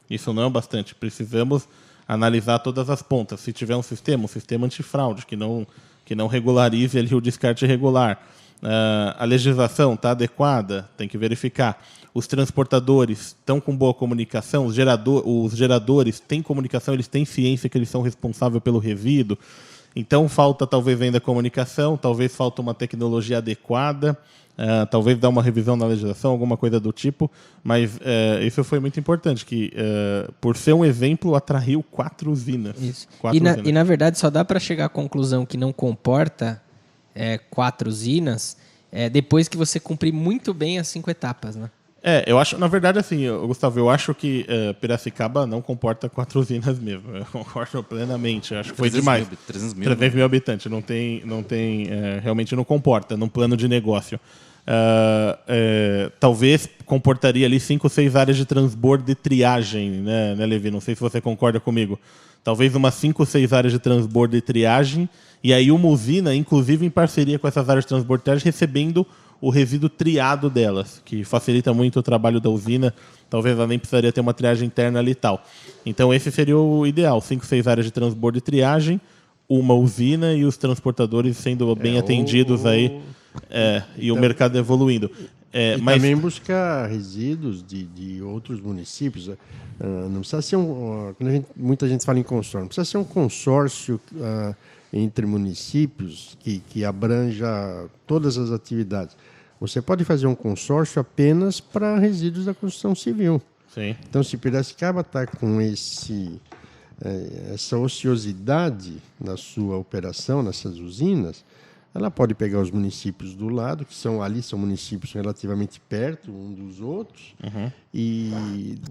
Isso não é o bastante. Precisamos analisar todas as pontas. Se tiver um sistema antifraude que não regularize ali o descarte irregular. A legislação está adequada, tem que verificar. Os transportadores estão com boa comunicação, os geradores têm comunicação, eles têm ciência que eles são responsáveis pelo resíduo. Então, falta talvez ainda comunicação, talvez falta uma tecnologia adequada, talvez dar uma revisão na legislação, alguma coisa do tipo, mas isso foi muito importante, que por ser um exemplo, atraiu 4 usinas. Isso. 4 usinas. E, na verdade, só dá para chegar à conclusão que não comporta 4 usinas depois que você cumprir muito bem as 5 etapas, né? Eu acho, na verdade, assim, Gustavo, eu acho que Piracicaba não comporta 4 usinas mesmo. Eu concordo plenamente. Acho que foi demais. 300 mil habitantes. Não tem, realmente não comporta num plano de negócio. Talvez comportaria ali 5 ou 6 áreas de transbordo e triagem, né, Levi? Não sei se você concorda comigo. Talvez umas 5 ou 6 áreas de transbordo e triagem. E aí uma usina, inclusive em parceria com essas áreas de transbordo e triagem, recebendo o resíduo triado delas, que facilita muito o trabalho da usina. Talvez ela nem precisaria ter uma triagem interna ali e tal. Então esse seria o ideal, 5, 6 áreas de transbordo e triagem, uma usina e os transportadores sendo bem atendidos aí, e o mercado evoluindo. Mas também buscar resíduos de outros municípios. Não precisa ser muita gente fala em consórcio, não precisa ser um consórcio entre municípios que abranja todas as atividades. Você pode fazer um consórcio apenas para resíduos da construção civil. Sim. Então, se Piracicaba está com essa ociosidade na sua operação, nessas usinas, ela pode pegar os municípios do lado, que são municípios relativamente perto um dos outros, e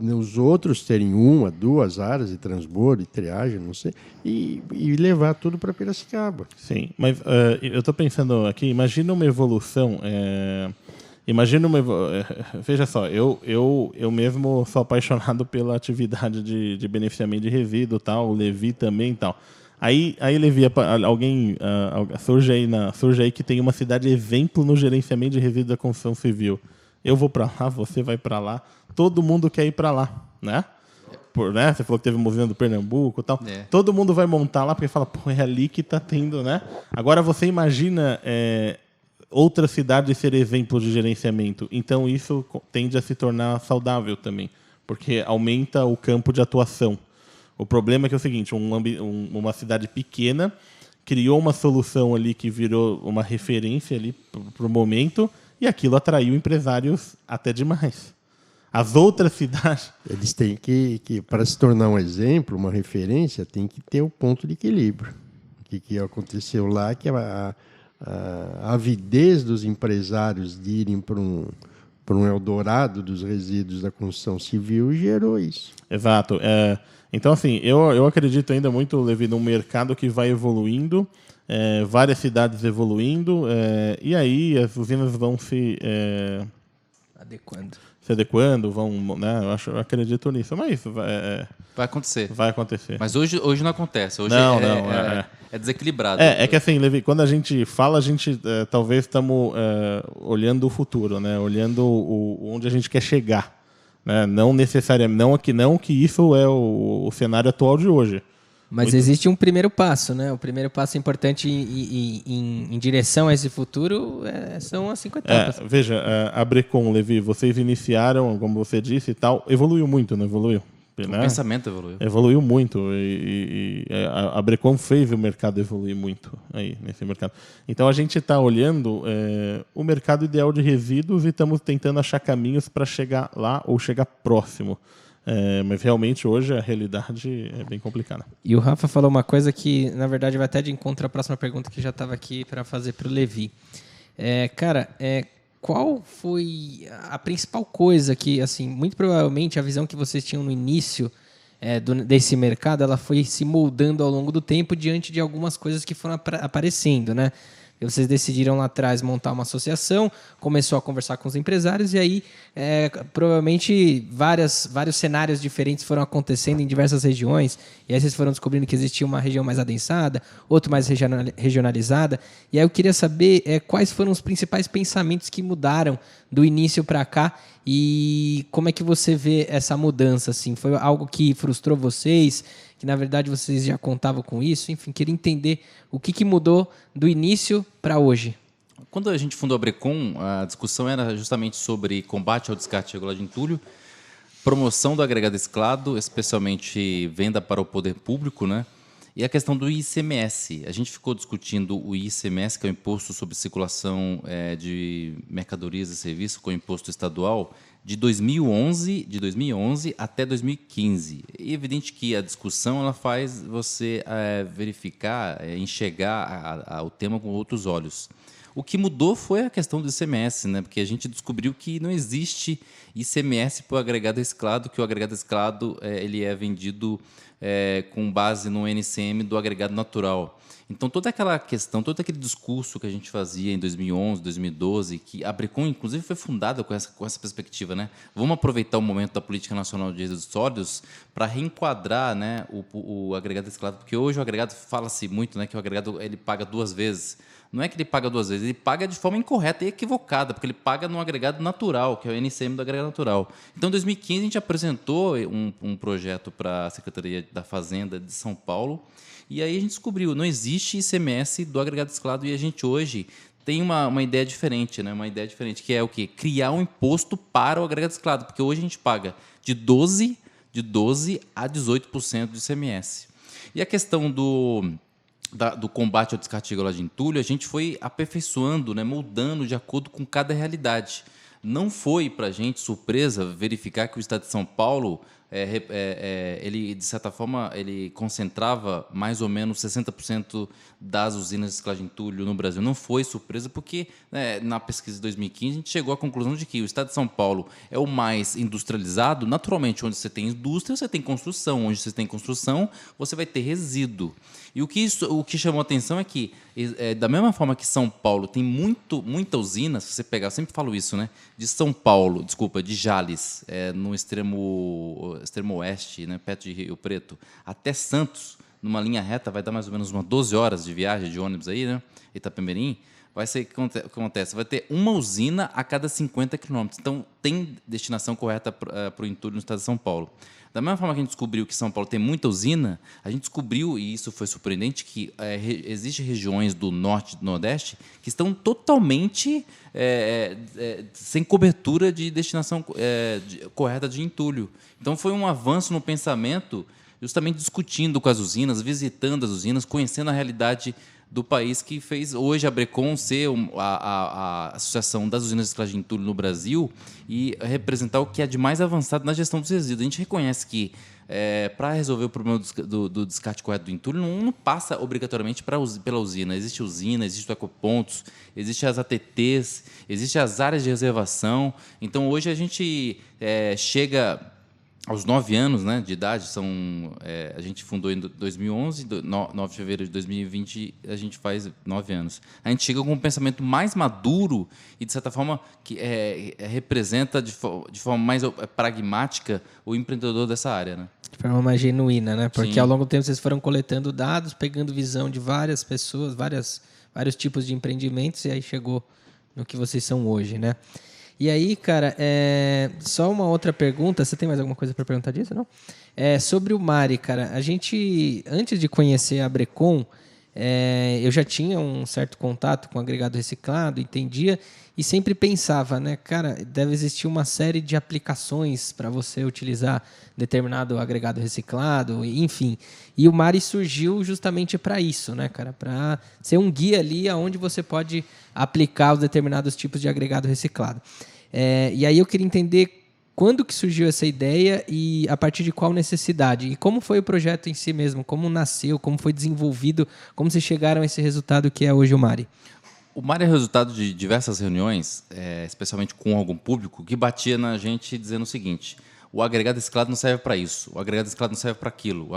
os outros terem 1, 2 áreas de transbordo e triagem, não sei, e levar tudo para Piracicaba. Sim, mas eu estou pensando aqui, imagina uma evolução. Veja só, eu mesmo sou apaixonado pela atividade de beneficiamento de resíduo, tal, o Levi também, tal. Aí Levi, alguém surge aí que tem uma cidade exemplo no gerenciamento de resíduos da construção civil. Eu vou para lá, você vai para lá, todo mundo quer ir para lá, né? Você falou que teve o movimento do Pernambuco e tal. Todo mundo vai montar lá porque fala, é ali que está tendo, né? Agora você imagina outra cidade ser exemplo de gerenciamento. Então isso tende a se tornar saudável também, porque aumenta o campo de atuação. O problema é o seguinte, uma cidade pequena criou uma solução ali que virou uma referência ali para o momento e aquilo atraiu empresários até demais. As outras cidades... Eles têm que para se tornar um exemplo, uma referência, tem que ter o ponto de equilíbrio. O que aconteceu lá, que a avidez dos empresários de irem para um Eldorado dos resíduos da construção civil gerou isso. Exato. Então, assim, eu acredito ainda muito, Levi, num mercado que vai evoluindo, várias cidades evoluindo, e aí as usinas vão se adequando, vão, né? Eu acredito nisso, mas vai acontecer. Vai acontecer. Mas hoje não acontece. Hoje é desequilibrado. É que assim, Levi, quando a gente fala, a gente talvez estamos olhando o futuro, né? Olhando onde a gente quer chegar. Né? Não necessariamente, não que isso é o cenário atual de hoje. Mas existe um primeiro passo, né? O primeiro passo importante em direção a esse futuro são as 5 etapas. Veja, a Brecon, Levi, vocês iniciaram, como você disse e tal, evoluiu muito, não evoluiu? O pensamento evoluiu. Evoluiu muito e a Brecon fez o mercado evoluir muito aí nesse mercado. Então a gente está olhando o mercado ideal de resíduos e estamos tentando achar caminhos para chegar lá ou chegar próximo. Mas realmente hoje a realidade é bem complicada. E o Rafa falou uma coisa que, na verdade, vai até de encontro à próxima pergunta que já estava aqui para fazer para o Levi. Qual foi a principal coisa que, assim, muito provavelmente a visão que vocês tinham no início desse mercado, ela foi se moldando ao longo do tempo diante de algumas coisas que foram aparecendo, né? Vocês decidiram lá atrás montar uma associação, começou a conversar com os empresários e aí provavelmente vários cenários diferentes foram acontecendo em diversas regiões e aí vocês foram descobrindo que existia uma região mais adensada, outra mais regionalizada. E aí eu queria saber quais foram os principais pensamentos que mudaram do início para cá E como é que você vê essa mudança? Assim? Foi algo que frustrou vocês? Que na verdade vocês já contavam com isso? Enfim, queria entender o que mudou do início para hoje. Quando a gente fundou a Brecon, a discussão era justamente sobre combate ao descarte irregular de entulho, promoção do agregado reciclado, especialmente venda para o poder público, né? E a questão do ICMS. A gente ficou discutindo o ICMS, que é o Imposto sobre Circulação de Mercadorias e Serviços, com o imposto estadual, de 2011 até 2015. E é evidente que a discussão ela faz você verificar, enxergar o tema com outros olhos. O que mudou foi a questão do ICMS, né? Porque a gente descobriu que não existe ICMS para o agregado reciclado, que o agregado reciclado ele é vendido com base no NCM do agregado natural. Então, toda aquela questão, todo aquele discurso que a gente fazia em 2011, 2012, que a Brecon, inclusive, foi fundada com essa perspectiva, né? Vamos aproveitar o momento da Política Nacional de Resíduos Sólidos para reenquadrar, né, o agregado reciclado, porque hoje o agregado, fala-se muito, né, que o agregado ele paga 2 vezes. Não é que ele paga 2 vezes, ele paga de forma incorreta e equivocada, porque ele paga no agregado natural, que é o NCM do agregado natural. Então, em 2015, a gente apresentou um projeto para a Secretaria da Fazenda de São Paulo, e aí a gente descobriu, não existe ICMS do agregado reciclado, e a gente hoje tem uma ideia diferente, né? Uma ideia diferente, que é o quê? Criar um imposto para o agregado reciclado, porque hoje a gente paga de 12 a 18% do ICMS. E a questão do combate ao descarte irregular de entulho, a gente foi aperfeiçoando, né, moldando de acordo com cada realidade. Não foi para a gente surpresa verificar que o Estado de São Paulo, ele, de certa forma, ele concentrava mais ou menos 60% das usinas de reciclagem de entulho no Brasil. Não foi surpresa porque, na pesquisa de 2015, a gente chegou à conclusão de que o Estado de São Paulo é o mais industrializado. Naturalmente, onde você tem indústria, você tem construção. Onde você tem construção, você vai ter resíduo. E o que chamou a atenção é que, da mesma forma que São Paulo tem muita usina, se você pegar, eu sempre falo isso, né? De Jales, no extremo oeste, né, perto de Rio Preto, até Santos, numa linha reta, vai dar mais ou menos umas 12 horas de viagem de ônibus aí, né? Itapemirim. Vai ser o que acontece? Vai ter uma usina a cada 50 quilômetros. Então, tem destinação correta para o entulho no estado de São Paulo. Da mesma forma que a gente descobriu que São Paulo tem muita usina, a gente descobriu, e isso foi surpreendente, que existem regiões do norte e do nordeste que estão totalmente sem cobertura de destinação correta de entulho. Então, foi um avanço no pensamento, justamente discutindo com as usinas, visitando as usinas, conhecendo a realidade do país, que fez hoje a Brecon ser a associação das usinas de reciclagem de entulho no Brasil e representar o que é de mais avançado na gestão dos resíduos. A gente reconhece que, para resolver o problema do descarte correto do entulho, não passa obrigatoriamente pela usina. Existe usina, existe o ecopontos, existem as ATTs, existem as áreas de reservação. Então, hoje a gente chega aos 9 anos, né, de idade. A gente fundou em 2011, 9 de fevereiro de 2020, a gente faz 9 anos. A gente chega com um pensamento mais maduro e, de certa forma, que representa de forma mais pragmática o empreendedor dessa área, né? De forma mais genuína, né? Porque Sim. Ao longo do tempo vocês foram coletando dados, pegando visão de várias pessoas, vários tipos de empreendimentos, e aí chegou no que vocês são hoje, né? E aí, cara, só uma outra pergunta. Você tem mais alguma coisa para perguntar disso, não? Sobre o Mari, cara. A gente, antes de conhecer a Brecon, eu já tinha um certo contato com o agregado reciclado, entendia, e sempre pensava, né, cara, deve existir uma série de aplicações para você utilizar determinado agregado reciclado, enfim. E o Mari surgiu justamente para isso, né, cara, para ser um guia ali aonde você pode aplicar os determinados tipos de agregado reciclado. E aí eu queria entender quando que surgiu essa ideia e a partir de qual necessidade? E como foi o projeto em si mesmo? Como nasceu? Como foi desenvolvido? Como vocês chegaram a esse resultado que é hoje o Mari? O Mari é resultado de diversas reuniões, especialmente com órgão público, que batia na gente dizendo o seguinte: o agregado reciclado não serve para isso, o agregado reciclado não serve para aquilo,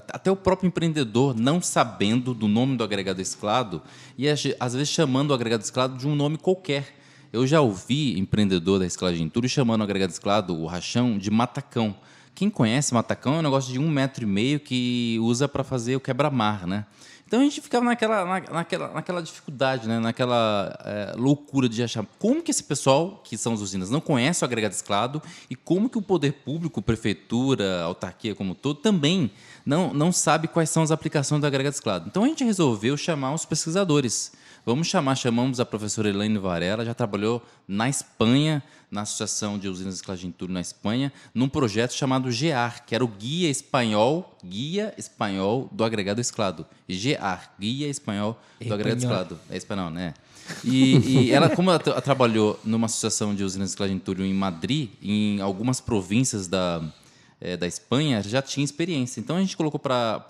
até o próprio empreendedor não sabendo do nome do agregado reciclado e às vezes chamando o agregado reciclado de um nome qualquer. Eu já ouvi empreendedor da reciclagem de entulho chamando o agregado reciclado, o rachão, de matacão. Quem conhece matacão é um negócio de 1,5 metro que usa para fazer o quebra-mar, né? Então a gente ficava naquela dificuldade, né? Naquela loucura de achar como que esse pessoal, que são as usinas, não conhece o agregado reciclado e como que o poder público, prefeitura, autarquia como um todo, também não sabe quais são as aplicações do agregado reciclado. Então a gente resolveu chamar os pesquisadores. Chamamos a professora Elaine Varela, já trabalhou na Espanha, na Associação de Usinas de Reciclagem de Entulho na Espanha, num projeto chamado GEAR, que era o Guia Espanhol do Agregado Reciclado. GEAR, Guia Espanhol do Agregado Reciclado. É espanhol, né? E ela, como ela trabalhou numa associação de usinas de reciclagem de entulho em Madrid, em algumas províncias da Espanha, já tinha experiência. Então a gente colocou para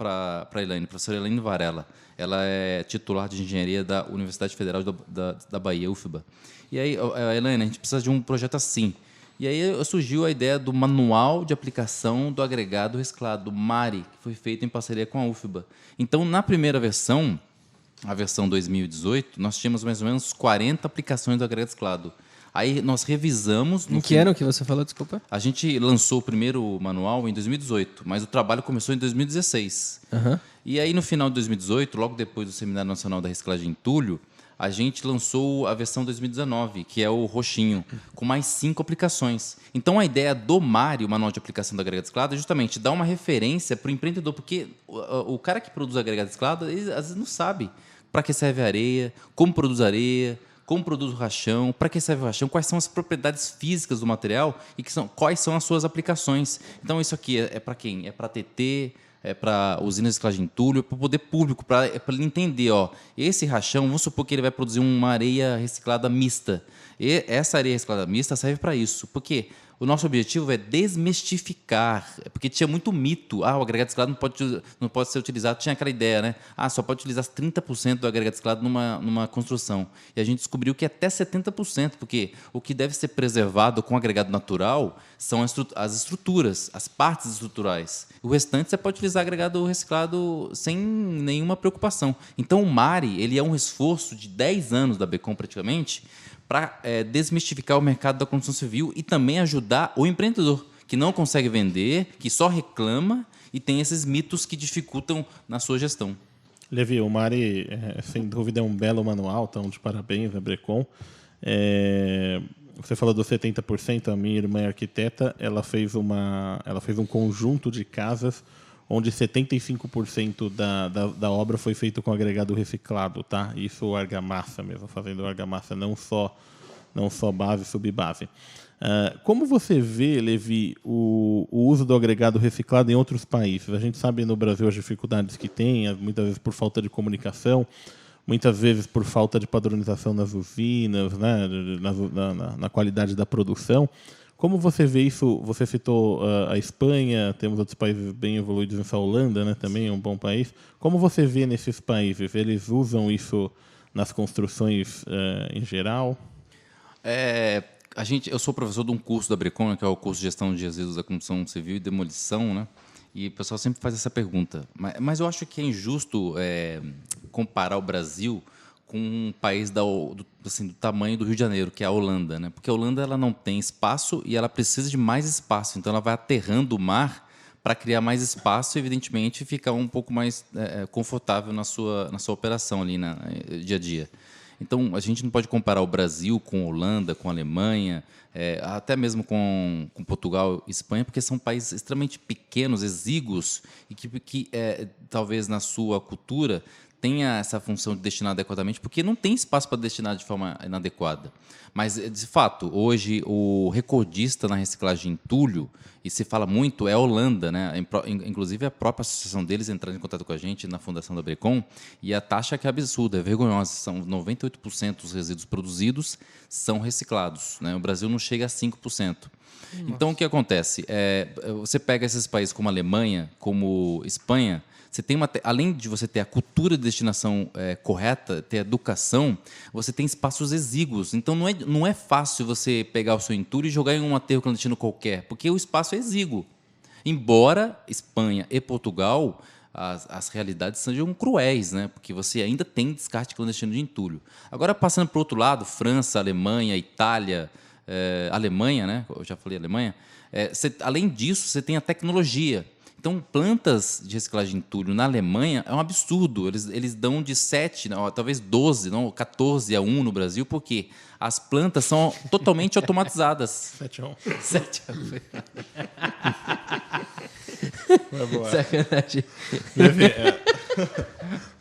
a Elaine, professora Elaine Varela. Ela é titular de engenharia da Universidade Federal da Bahia, UFBA. E aí, Elaine, a gente precisa de um projeto assim. E aí surgiu a ideia do Manual de Aplicação do Agregado Reciclado, MARI, que foi feito em parceria com a UFBA. Então, na primeira versão, a versão 2018, nós tínhamos mais ou menos 40 aplicações do agregado reciclado. Aí nós revisamos... Em que ano que você falou, desculpa? A gente lançou o primeiro manual em 2018, mas o trabalho começou em 2016. Uhum. E aí, no final de 2018, logo depois do Seminário Nacional da Reciclagem de Entulho, a gente lançou a versão 2019, que é o roxinho, com mais 5 aplicações. Então, a ideia do MARI, o Manual de Aplicação do Agregado Reciclado, é justamente dar uma referência para o empreendedor, porque o cara que produz agregado reciclado, ele, às vezes, não sabe para que serve a areia, como produz areia, como produz o rachão, para que serve o rachão, quais são as propriedades físicas do material e quais são as suas aplicações. Então, isso aqui é para quem? É para TT, é para usinas de reciclagem de entulho, é para o poder público, para ele entender, esse rachão, vamos supor que ele vai produzir uma areia reciclada mista. E essa areia reciclada mista serve para isso. Por quê? O nosso objetivo é desmistificar, porque tinha muito mito. O agregado reciclado não pode ser utilizado. Tinha aquela ideia, né? Só pode utilizar 30% do agregado reciclado numa construção. E a gente descobriu que até 70%, porque o que deve ser preservado com agregado natural são as estruturas, as partes estruturais. O restante você pode utilizar agregado reciclado sem nenhuma preocupação. Então, o MARI ele é um esforço de 10 anos da Becom, praticamente, para desmistificar o mercado da construção civil e também ajudar o empreendedor, que não consegue vender, que só reclama e tem esses mitos que dificultam na sua gestão. Levi, o MARI, sem dúvida, é um belo manual, então de parabéns a Brecon. Você falou dos 70%, a minha irmã é arquiteta, ela fez um conjunto de casas onde 75% da obra foi feito com agregado reciclado, tá? Isso argamassa mesmo, fazendo argamassa, não só base, subbase. Como você vê, Levi, o uso do agregado reciclado em outros países? A gente sabe no Brasil as dificuldades que tem, muitas vezes por falta de comunicação, muitas vezes por falta de padronização nas usinas, né, na qualidade da produção. Como você vê isso? Você citou a Espanha, temos outros países bem evoluídos, essa Holanda, né, também é um bom país. Como você vê nesses países? Eles usam isso nas construções em geral? Eu sou professor de um curso da Brecon, que é o curso de Gestão de Resíduos da Construção Civil e Demolição, né? E o pessoal sempre faz essa pergunta. Mas eu acho que é injusto comparar o Brasil com um país do tamanho do Rio de Janeiro, que é a Holanda, né? Porque a Holanda ela não tem espaço e ela precisa de mais espaço. Então, ela vai aterrando o mar para criar mais espaço e, evidentemente, ficar um pouco mais confortável na sua operação ali, dia a dia. Então, a gente não pode comparar o Brasil com a Holanda, com a Alemanha, até mesmo com Portugal e Espanha, porque são países extremamente pequenos, exíguos, e que talvez na sua cultura tenha essa função de destinar adequadamente, porque não tem espaço para destinar de forma inadequada. Mas, de fato, hoje o recordista na reciclagem de entulho, e se fala muito, é a Holanda, né? Inclusive a própria associação deles entrando em contato com a gente na Fundação da Brecon, e a taxa que é absurda, é vergonhosa, são 98% dos resíduos produzidos são reciclados, né? O Brasil não chega a 5%. Nossa. Então, o que acontece? Você pega esses países como a Alemanha, como Espanha, você tem além de você ter a cultura de destinação correta, ter a educação, você tem espaços exíguos. Então, não é fácil você pegar o seu entulho e jogar em um aterro clandestino qualquer, porque o espaço é exíguo. Embora Espanha e Portugal, as realidades sejam cruéis, né? Porque você ainda tem descarte clandestino de entulho. Agora, passando para o outro lado, França, Alemanha, Itália, Alemanha, né? Eu já falei Alemanha. Além disso, você tem a tecnologia. Então, plantas de reciclagem de entulho na Alemanha é um absurdo. Eles dão de 7, não, talvez 12, não, 14 a 1 no Brasil, porque as plantas são totalmente automatizadas. 7-1. 7-1. Sacanagem.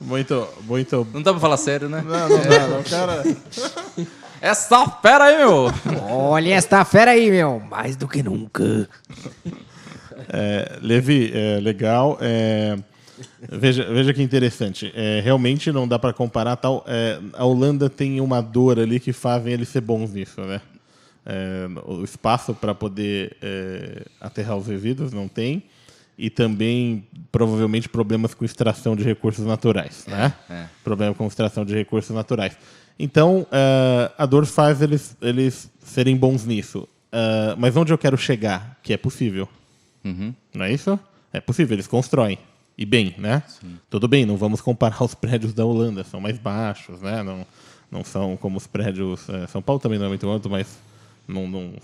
Muito. Não dá pra falar sério, né? Não dá, não, cara. Essa fera aí, meu! Olha esta fera aí, meu. Mais do que nunca. Levi, legal. Veja que interessante. Realmente não dá para comparar tal. A Holanda tem uma dor ali que fazem eles ser bons nisso, né? O espaço para poder aterrar os resíduos não tem. E também, provavelmente, problemas com extração de recursos naturais. Né? Problema com extração de recursos naturais. Então, a dor faz eles serem bons nisso. Mas onde eu quero chegar? Que é possível. Uhum. Não é isso? É possível, eles constroem. E bem, né? Sim. Tudo bem, não vamos comparar os prédios da Holanda, são mais baixos, né? Não são como os prédios... São Paulo também não é muito alto, mas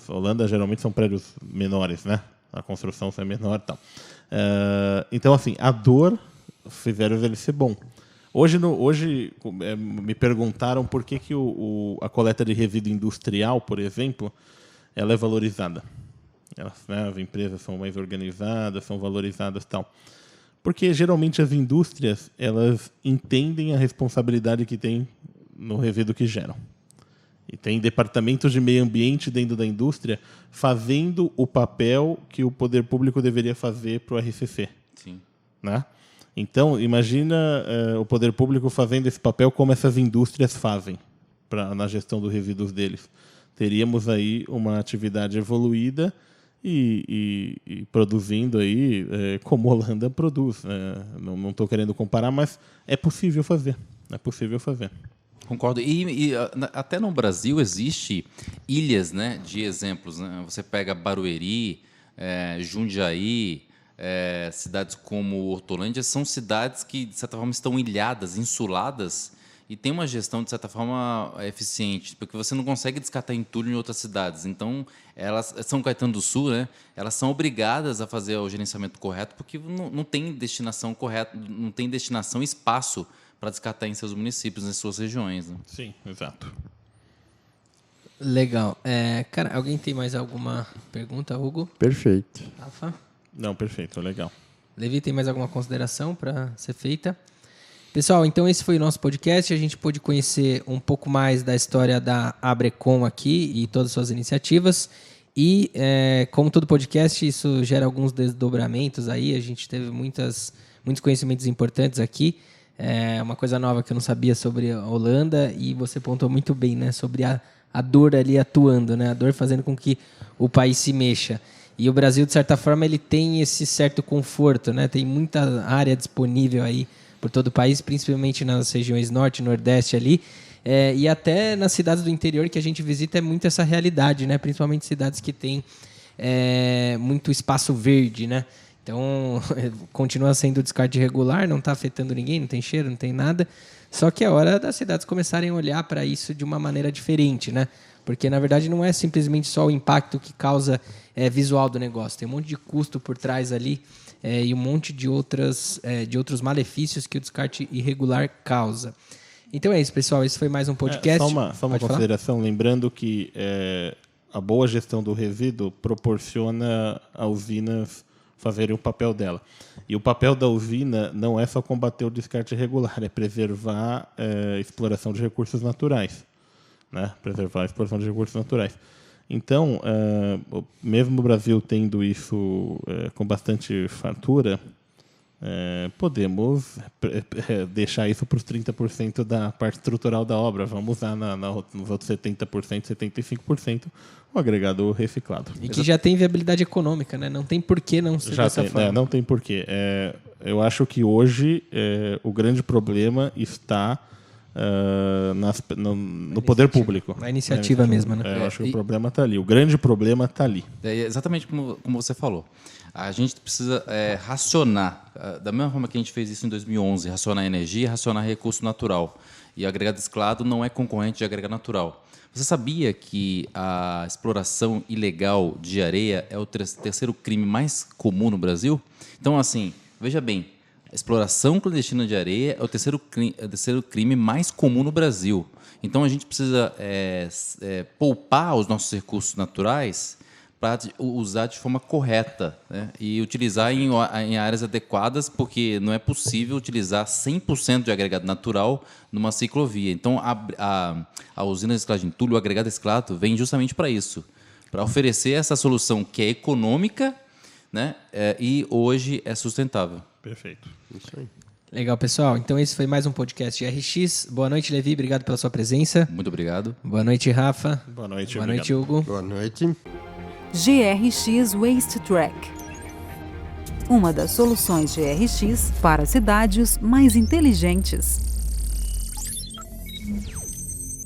Holanda geralmente são prédios menores, né? A construção é menor e tal. Então, assim, a dor fizeram ele ser bom. Hoje me perguntaram por que a coleta de resíduo industrial, por exemplo, ela é valorizada. As empresas são mais organizadas, são valorizadas e tal. Porque, geralmente, as indústrias elas entendem a responsabilidade que tem no resíduo que geram. E tem departamentos de meio ambiente dentro da indústria fazendo o papel que o poder público deveria fazer para o RCC. Sim. Né? Então, imagina o poder público fazendo esse papel como essas indústrias fazem na gestão dos resíduos deles. Teríamos aí uma atividade evoluída e produzindo aí como a Holanda produz. Não estou querendo comparar, mas é possível fazer. É possível fazer. Concordo. E até no Brasil existe ilhas, né, de exemplos. Né? Você pega Barueri, Jundiaí, cidades como Hortolândia, são cidades que, de certa forma, estão ilhadas, insuladas, e tem uma gestão, de certa forma, eficiente, porque você não consegue descartar entulho em outras cidades. Então, São Caetano do Sul, né, elas são obrigadas a fazer o gerenciamento correto, porque não tem destinação correta, não tem destinação e espaço para descartar em seus municípios, em suas regiões. Né? Sim, exato. Legal. Cara, alguém tem mais alguma pergunta, Hugo? Perfeito. Rafa? Não, perfeito, legal. Levi, tem mais alguma consideração para ser feita? Pessoal, então esse foi o nosso podcast. A gente pôde conhecer um pouco mais da história da Abrecon aqui e todas as suas iniciativas. E, como todo podcast, isso gera alguns desdobramentos aí. A gente teve muitos conhecimentos importantes aqui. Uma coisa nova que eu não sabia sobre a Holanda, e você pontuou muito bem, né, sobre a dor ali atuando, né, a dor fazendo com que o país se mexa. E o Brasil, de certa forma, ele tem esse certo conforto, né, tem muita área disponível aí por todo o país, principalmente nas regiões norte e nordeste ali, e até nas cidades do interior que a gente visita é muito essa realidade, né, principalmente cidades que têm muito espaço verde, né. Então, continua sendo descarte regular, não está afetando ninguém, não tem cheiro, não tem nada. Só que é hora das cidades começarem a olhar para isso de uma maneira diferente, né? Porque, na verdade, não é simplesmente só o impacto que causa visual do negócio. Tem um monte de custo por trás ali e um monte de outros malefícios que o descarte irregular causa. Então é isso, pessoal. Esse foi mais um podcast. Só uma consideração, lembrando que a boa gestão do resíduo proporciona a usinas fazerem o papel dela. E o papel da usina não é só combater o descarte irregular, é preservar a exploração de recursos naturais. Né? Preservar a exploração de recursos naturais. Então, mesmo o Brasil tendo isso com bastante fartura, podemos deixar isso para os 30% da parte estrutural da obra. Vamos usar nos outros 70%, 75%, o agregado reciclado. E que já tem viabilidade econômica, né? Não tem por que não ser dessa forma. Não tem porquê. Eu acho que hoje o grande problema está no poder público. Na iniciativa mesmo, né? Eu acho que o problema está ali. O grande problema está ali. É exatamente como você falou. A gente precisa racionar, da mesma forma que a gente fez isso em 2011, racionar energia e racionar recurso natural. E o agregado reciclado não é concorrente de agregado natural. Você sabia que a exploração ilegal de areia é o terceiro crime mais comum no Brasil? Então, assim, veja bem, a exploração clandestina de areia é o terceiro crime mais comum no Brasil. Então, a gente precisa poupar os nossos recursos naturais para usar de forma correta, né? E utilizar em áreas adequadas, porque não é possível utilizar 100% de agregado natural numa ciclovia. Então, a usina de reciclagem de entulho, o agregado reciclado, vem justamente para isso, para oferecer essa solução que é econômica, né? E hoje é sustentável. Perfeito. Isso aí. Legal, pessoal. Então esse foi mais um podcast de RX. Boa noite, Levi. Obrigado pela sua presença. Muito obrigado. Boa noite, Rafa. Boa noite, Boa obrigado. noite, Hugo. Boa noite. GRX Waste Track. Uma das soluções GRX para cidades mais inteligentes.